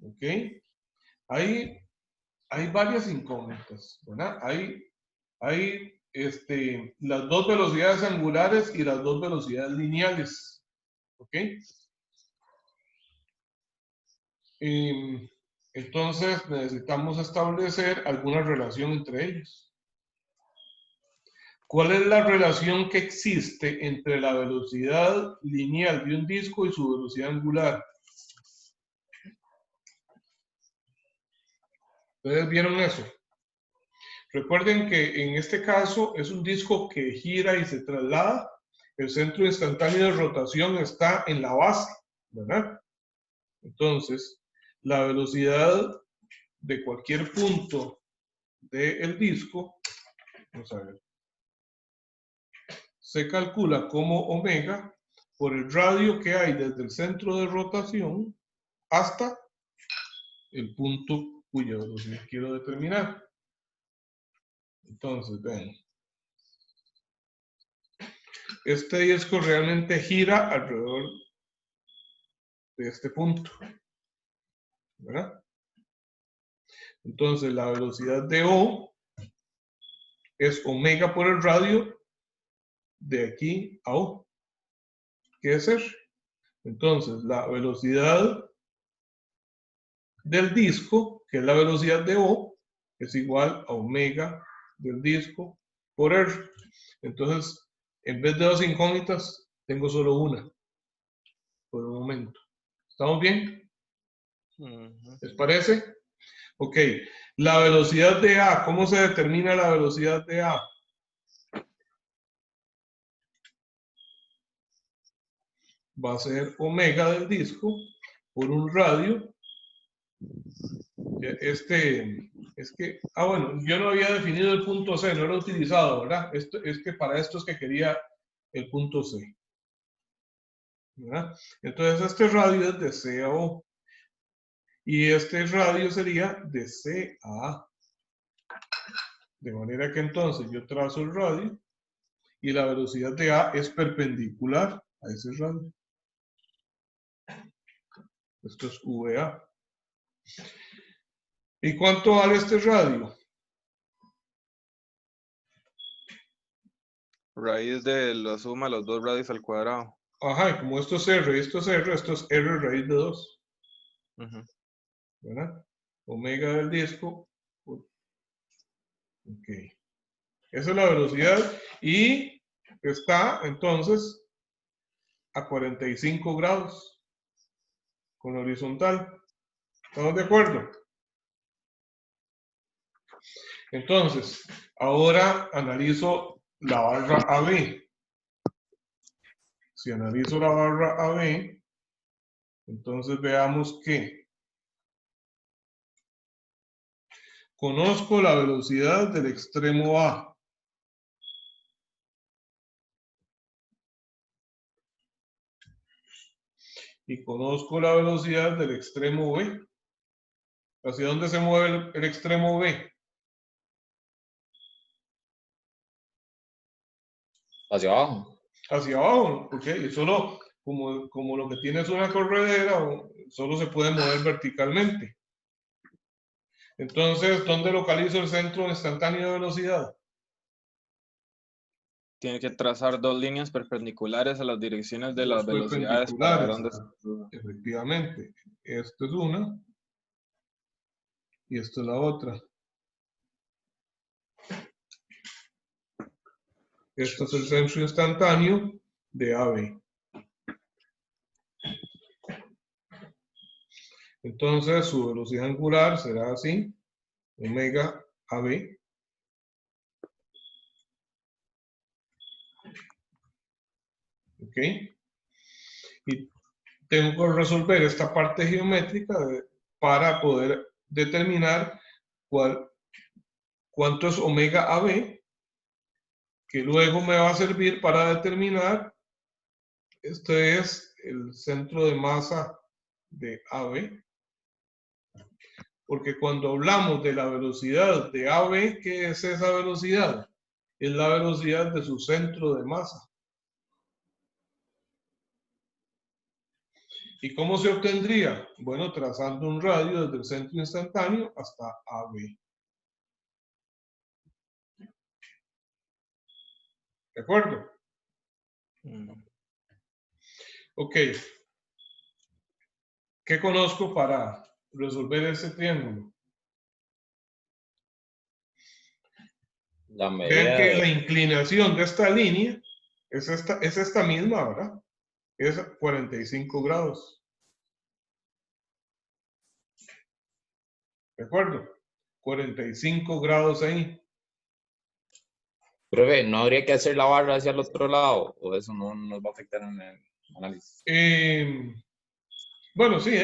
Ok. Hay varias incógnitas, ¿verdad? Hay las dos velocidades angulares y las dos velocidades lineales. ¿Ok? Entonces necesitamos establecer alguna relación entre ellos. ¿Cuál es la relación que existe entre la velocidad lineal de un disco y su velocidad angular? ¿Ustedes vieron eso? Recuerden que en este caso es un disco que gira y se traslada. El centro instantáneo de rotación está en la base, ¿verdad? Entonces, la velocidad de cualquier punto del disco, vamos a ver, se calcula como omega por el radio que hay desde el centro de rotación hasta el punto cuya velocidad quiero determinar. Entonces, ven, este disco realmente gira alrededor de este punto, ¿verdad? Entonces, la velocidad de O es omega por el radio de aquí a O. ¿Qué es R? Entonces, la velocidad del disco, que es la velocidad de O, es igual a omega del disco por R. Entonces, en vez de dos incógnitas, tengo solo una por un momento. ¿Estamos bien? ¿Les parece? Ok. La velocidad de A, ¿cómo se determina la velocidad de A? Va a ser omega del disco por un radio. Es que, bueno, yo no había definido el punto C, no lo he utilizado, ¿verdad? Es que para esto es que quería el punto C, ¿verdad? Entonces este radio es de C a O. Y este radio sería de C a A. De manera que entonces yo trazo el radio y la velocidad de A es perpendicular a ese radio. Esto es VA. ¿Y cuánto vale este radio? Raíz de la suma de los dos radios al cuadrado. Ajá, y como esto es R, esto es R, esto es R raíz de 2. ¿Verdad? Omega del disco por Ok. Esa es la velocidad y está entonces a 45 grados con la horizontal. ¿Estamos de acuerdo? Entonces, ahora analizo la barra AB. Si analizo la barra AB, entonces veamos que conozco la velocidad del extremo A. Y conozco la velocidad del extremo B. ¿Hacia dónde se mueve el extremo B? Hacia abajo. Hacia abajo, ok. Y solo como lo que tiene es una corredera, solo se puede mover verticalmente. Entonces, ¿dónde localizo el centro instantáneo de velocidad? Tiene que trazar dos líneas perpendiculares a las direcciones de las Dos velocidades para ver dónde perpendiculares. Efectivamente. Esto es una y esto es la otra. Esto es el centro instantáneo de AB. Entonces, su velocidad angular será así, omega AB. ¿Ok? Y tengo que resolver esta parte geométrica para poder determinar cuánto es omega AB, que luego me va a servir para determinar, este es el centro de masa de AB, porque cuando hablamos de la velocidad de AB, ¿qué es esa velocidad? Es la velocidad de su centro de masa. ¿Y cómo se obtendría? Bueno, trazando un radio desde el centro instantáneo hasta AB. ¿De acuerdo? Ok. ¿Qué conozco para resolver ese triángulo? La Vean medida que de... la inclinación de esta línea es esta misma, ¿verdad? Es 45 grados. ¿De acuerdo? 45 grados ahí. Profe, ¿no habría que hacer la barra hacia el otro lado? ¿O eso no nos va a afectar en el análisis? Bueno, sí,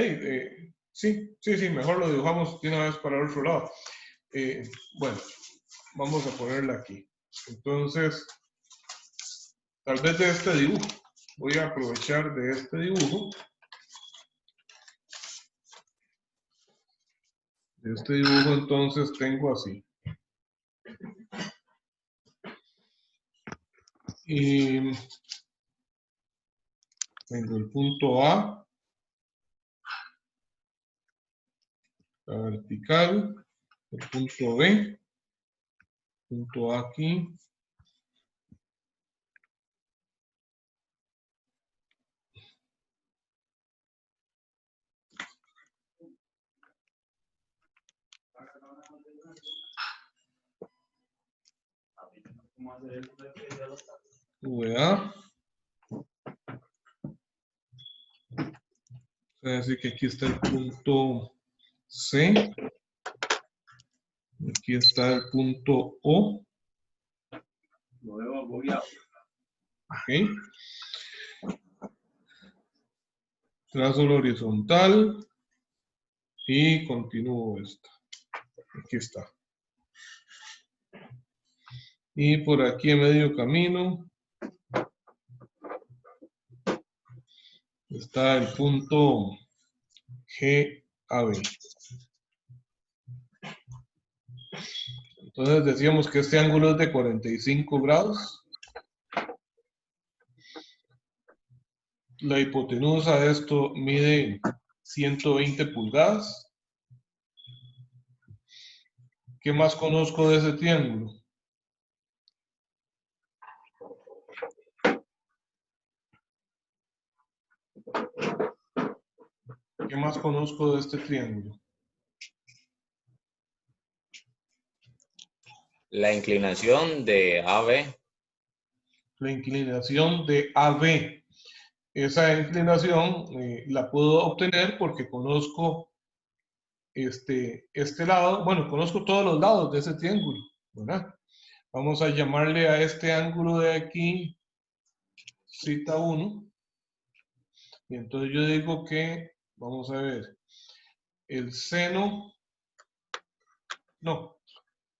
sí, mejor lo dibujamos de una vez para el otro lado. Bueno, vamos a ponerla aquí. Entonces, tal vez de este dibujo. Voy a aprovechar de este dibujo. De este dibujo entonces tengo así. Y tengo el punto A, la vertical, el punto B, punto A aquí. VA. Es decir, que aquí está el punto C. Aquí está el punto O. Lo veo agobiado. Ok. Trazo la horizontal y continúo esta. Aquí está. Y por aquí en medio camino está el punto GAB. Entonces decíamos que este ángulo es de 45 grados. La hipotenusa de esto mide 120 pulgadas. ¿Qué más conozco de ese triángulo? ¿Qué más conozco de este triángulo? La inclinación de AB. La inclinación de AB. Esa inclinación la puedo obtener porque conozco este lado, bueno, conozco todos los lados de ese triángulo, ¿verdad? Vamos a llamarle a este ángulo de aquí cita 1. Y entonces yo digo que, vamos a ver, el seno, no,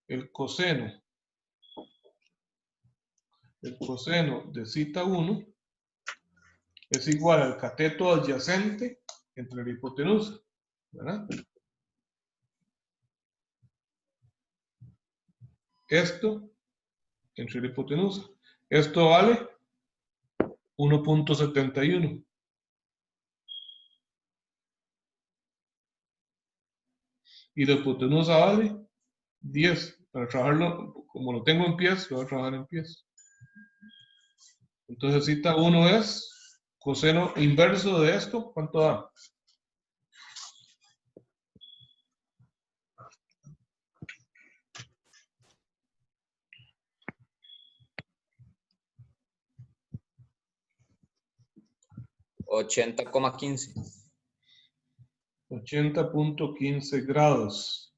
el coseno de cita 1 es igual al cateto adyacente entre la hipotenusa, ¿verdad? Esto entre la hipotenusa. Esto vale 1.71. Y la hipotenusa vale 10. Para trabajarlo, como lo tengo en pies, lo voy a trabajar en pies. Entonces cita 1 es coseno inverso de esto. ¿Cuánto da? $80,15. 80.15 grados.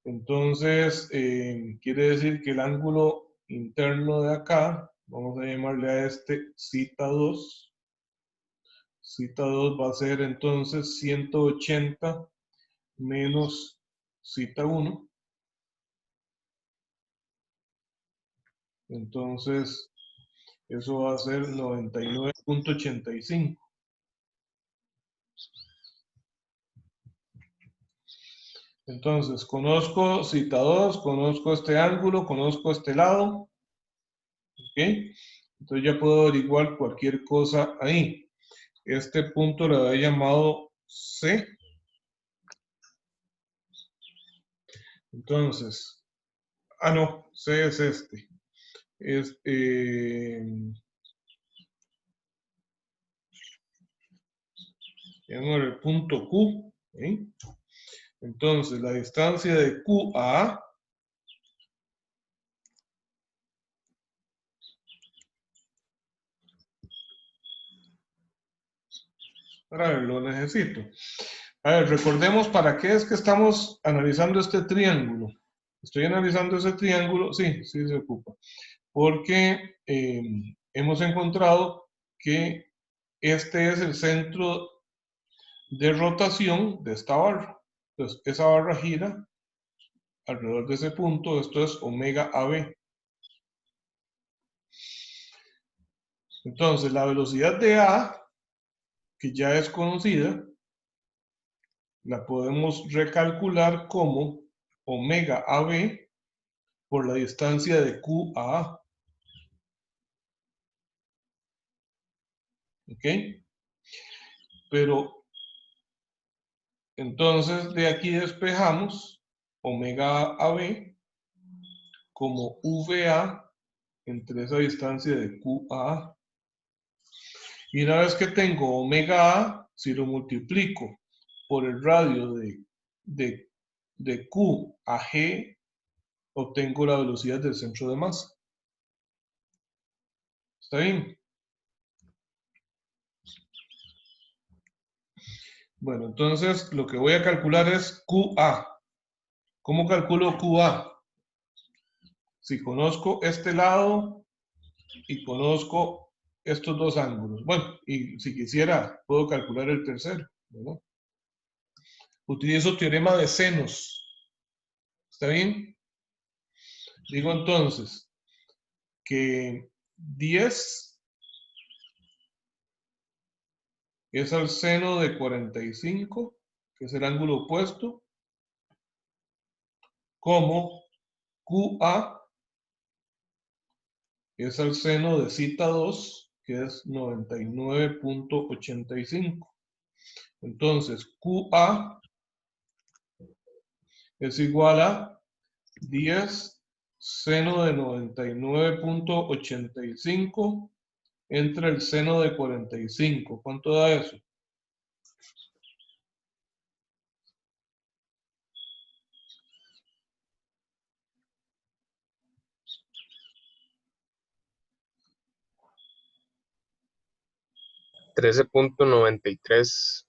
Entonces, quiere decir que el ángulo interno de acá, vamos a llamarle a este cita 2. Cita 2 va a ser entonces 180 menos cita 1. Entonces, eso va a ser 99.85. Entonces, conozco cita 2, conozco este ángulo, conozco este lado. ¿Ok? Entonces ya puedo averiguar cualquier cosa ahí. Este punto lo había llamado C. Entonces, no, C es este. Es, el punto Q. ¿Sí? Entonces, la distancia de Q a A para ver, lo necesito. A ver, recordemos para qué es que estamos analizando este triángulo. Estoy analizando ese triángulo, sí, sí se ocupa. Porque hemos encontrado que este es el centro de rotación de esta barra. Entonces, esa barra gira alrededor de ese punto. Esto es omega AB. Entonces, la velocidad de A, que ya es conocida, la podemos recalcular como omega AB por la distancia de Q a A. ¿Ok? Pero entonces de aquí despejamos omega AB como VA entre esa distancia de Q a A. Y una vez que tengo omega A, si lo multiplico por el radio de Q a G, obtengo la velocidad del centro de masa. ¿Está bien? Bueno, entonces lo que voy a calcular es QA. ¿Cómo calculo QA? Si conozco este lado y conozco estos dos ángulos. Bueno, y si quisiera, puedo calcular el tercero, ¿verdad? Utilizo teorema de senos. ¿Está bien? Digo entonces que 10 es al seno de 45, que es el ángulo opuesto, como QA es al seno de cita 2, que es 99.85. Entonces, QA es igual a 10 seno de 99.85 entre el seno de 45. ¿Cuánto da eso? 13.93.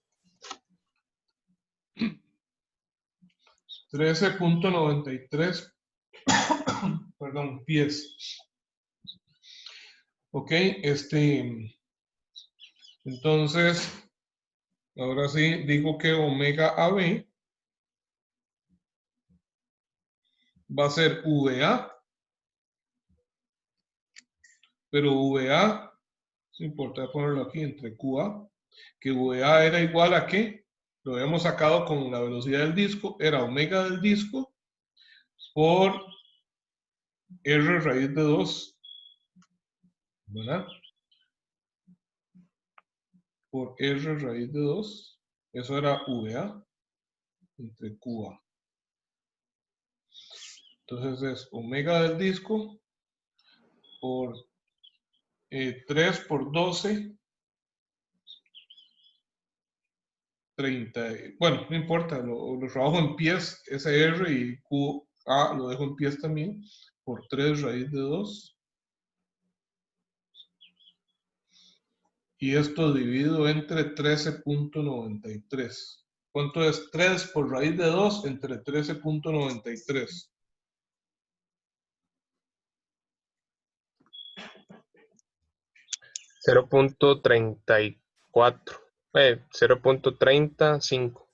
13.93 perdón, pies. Ok, entonces, ahora sí digo que omega AB va a ser VA, pero VA, no importa ponerlo aquí entre QA, que VA era igual a ¿qué? Lo habíamos sacado con la velocidad del disco, era omega del disco por R raíz de 2, ¿verdad? Por R raíz de 2, eso era VA entre QA. Entonces es omega del disco por 3 por 12, 30. Bueno, no importa, lo trabajo en pies, SR y QA lo dejo en pies también, por 3 raíz de 2. Y esto dividido entre 13.93. ¿Cuánto es 3 por raíz de 2 entre 13.93? 0.34. 0.35.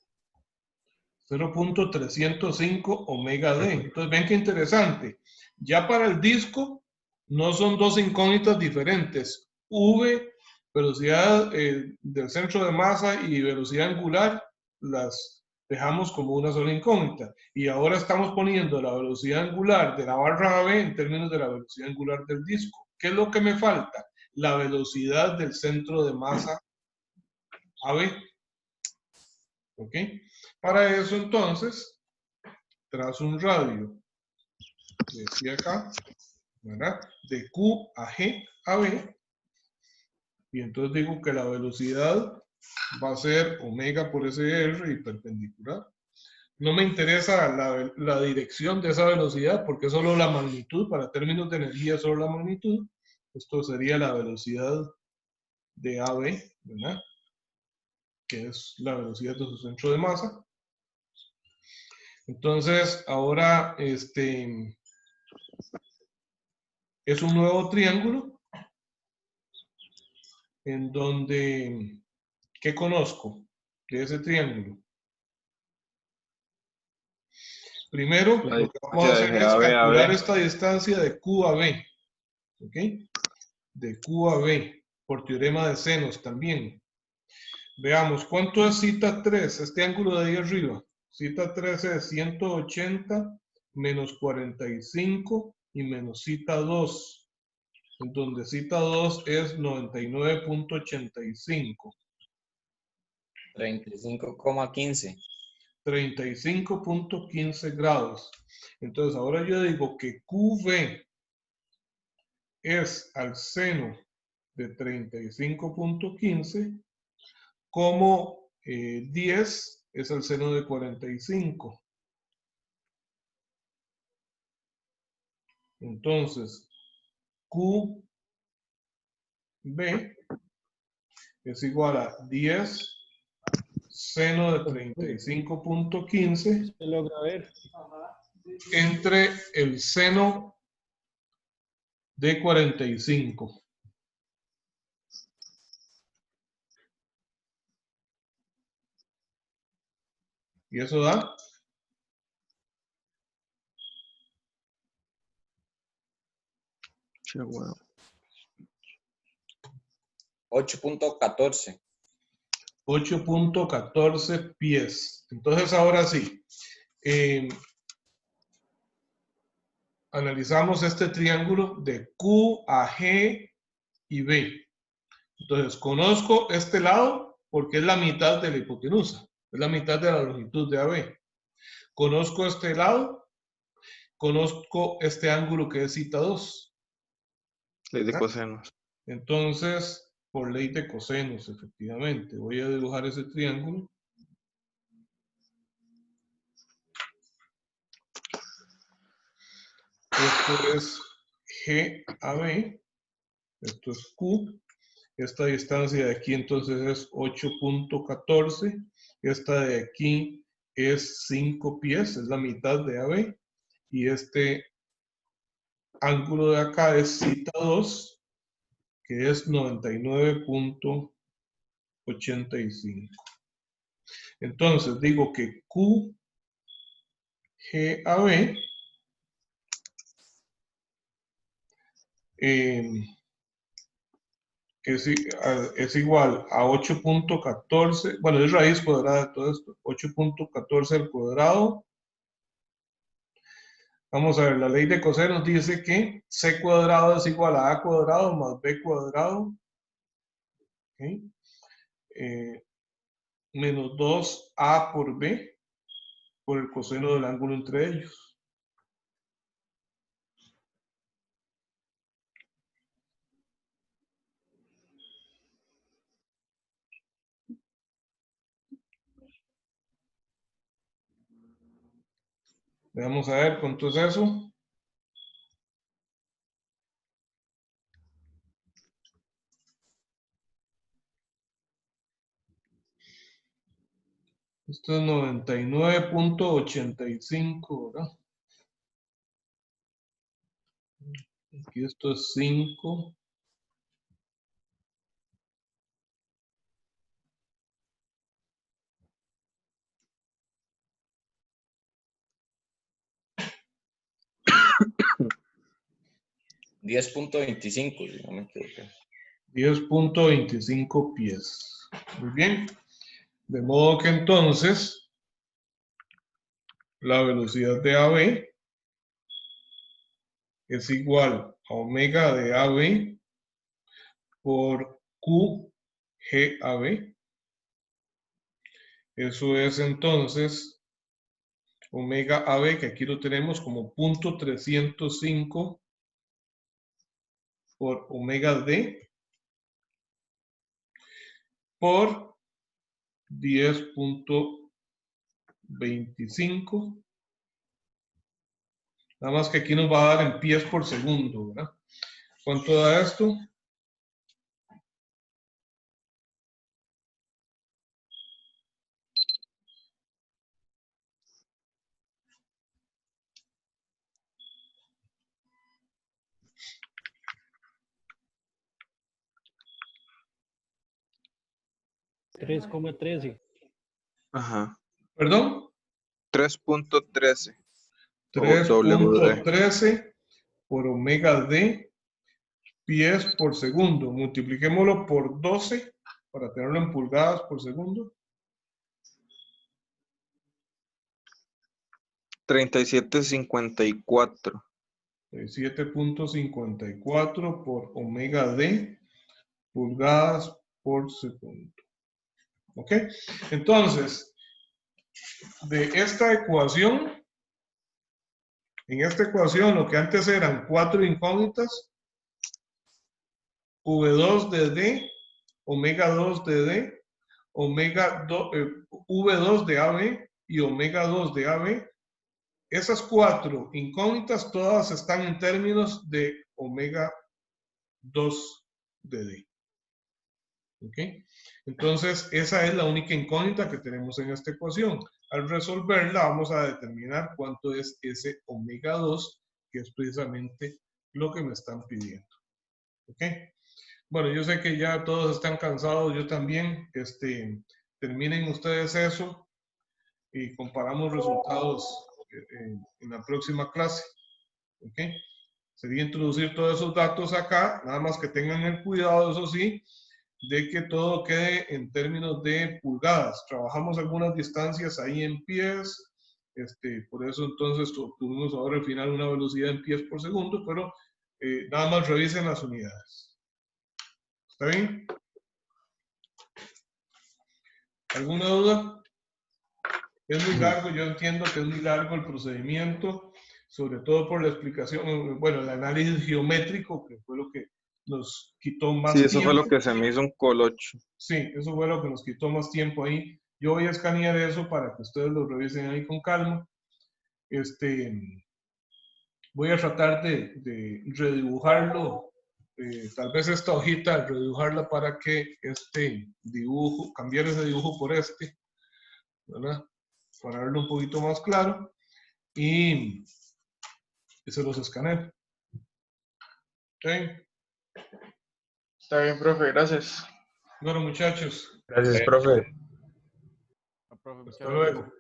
0.305 omega D. Entonces, ven qué interesante. Ya para el disco, no son dos incógnitas diferentes. V, velocidad del centro de masa y velocidad angular, las dejamos como una sola incógnita. Y ahora estamos poniendo la velocidad angular de la barra AB en términos de la velocidad angular del disco. ¿Qué es lo que me falta? La velocidad del centro de masa AB. ¿Ok? Para eso, entonces, trazo un radio de aquí a acá, ¿verdad? De Q a G a B. Y entonces digo que la velocidad va a ser omega por SR y perpendicular. No me interesa la dirección de esa velocidad porque es solo la magnitud. Para términos de energía, solo la magnitud. Esto sería la velocidad de AB, ¿verdad? Que es la velocidad de su centro de masa. Entonces, ahora, es un nuevo triángulo en donde, ¿qué conozco de ese triángulo? Primero, La lo que vamos a distancia hacer de es AB a calcular B. esta distancia de Q a B, ¿ok? De Q a B, por teorema de senos también. Veamos, ¿cuánto es cita 3? Este ángulo de ahí arriba. Cita 3 es 180 menos 45 y menos cita 2, en donde cita 2 es 99.85. 35,15. 35.15 grados. Entonces, ahora yo digo que QV es al seno de 35.15, como 10 es al seno de 45. Entonces, QV es igual a 10 seno de 35.15 Se logra ver. entre el seno de 45. Y eso da 8.14. 8.14 pies. Entonces, ahora sí, analizamos este triángulo de Q a G y B. Entonces, conozco este lado porque es la mitad de la hipotenusa, es la mitad de la longitud de AB. Conozco este lado, conozco este ángulo que es cita 2. Ley de cosenos. Entonces, por ley de cosenos, efectivamente, voy a dibujar ese triángulo. Esto es G a B, esto es Q, Esta distancia de aquí entonces es 8.14. Esta de aquí es 5 pies, es la mitad de AB. Y este ángulo de acá es cita 2, que es 99.85. Entonces digo que QGAB es igual a 8.14, bueno, es raíz cuadrada de todo esto, 8.14 al cuadrado. Vamos a ver, la ley de cosenos dice que C cuadrado es igual a A cuadrado más B cuadrado, ¿okay? Menos 2A por B por el coseno del ángulo entre ellos. Vamos a ver cuánto es eso. Esto es 99.85, ¿verdad? Aquí esto es 5. $10.25, si no me equivoco. 10.25 pies. Muy bien. De modo que entonces la velocidad de AB es igual a omega de AB por QGAB. Eso es entonces omega AB, que aquí lo tenemos como 0.305 por omega D por 10.25. Nada más que aquí nos va a dar en pies por segundo, ¿verdad? ¿Cuánto da esto? $3,13. Ajá. ¿Perdón? 3.13. 3.13 por omega D pies por segundo. Multipliquémoslo por 12 para tenerlo en pulgadas por segundo. 37.54. 7.54 por omega D pulgadas por segundo. ¿Ok? Entonces, de esta ecuación, en esta ecuación lo que antes eran 4 incógnitas, V2 de D, omega 2 de D, V2 de AB y omega 2 de AB. Esas 4 incógnitas todas están en términos de omega 2 de D. ¿Ok? Entonces, esa es la única incógnita que tenemos en esta ecuación. Al resolverla, vamos a determinar cuánto es ese omega 2, que es precisamente lo que me están pidiendo. ¿Ok? Bueno, yo sé que ya todos están cansados, yo también. Terminen ustedes eso y comparamos resultados en la próxima clase. ¿Ok? Sería introducir todos esos datos acá, nada más que tengan el cuidado, eso sí, de que todo quede en términos de pulgadas. Trabajamos algunas distancias ahí en pies, por eso entonces tuvimos ahora al final una velocidad en pies por segundo, pero nada más revisen las unidades. ¿Está bien? ¿Alguna duda? Es muy largo, yo entiendo que es muy largo el procedimiento, sobre todo por la explicación, bueno, el análisis geométrico, que fue lo que nos quitó más Sí, eso tiempo. fue lo que se me hizo un colocho. Sí, eso fue lo que nos quitó más tiempo ahí. Yo voy a escanear eso para que ustedes lo revisen ahí con calma. Voy a tratar de redibujarlo tal vez esta hojita, redibujarla para que este dibujo, cambiar ese dibujo por este, ¿verdad? Para verlo un poquito más claro y se los escaneo. ¿Okay? Está bien, profe, gracias. Bueno, muchachos, Gracias, profe. Profe, muchas hasta gracias. luego.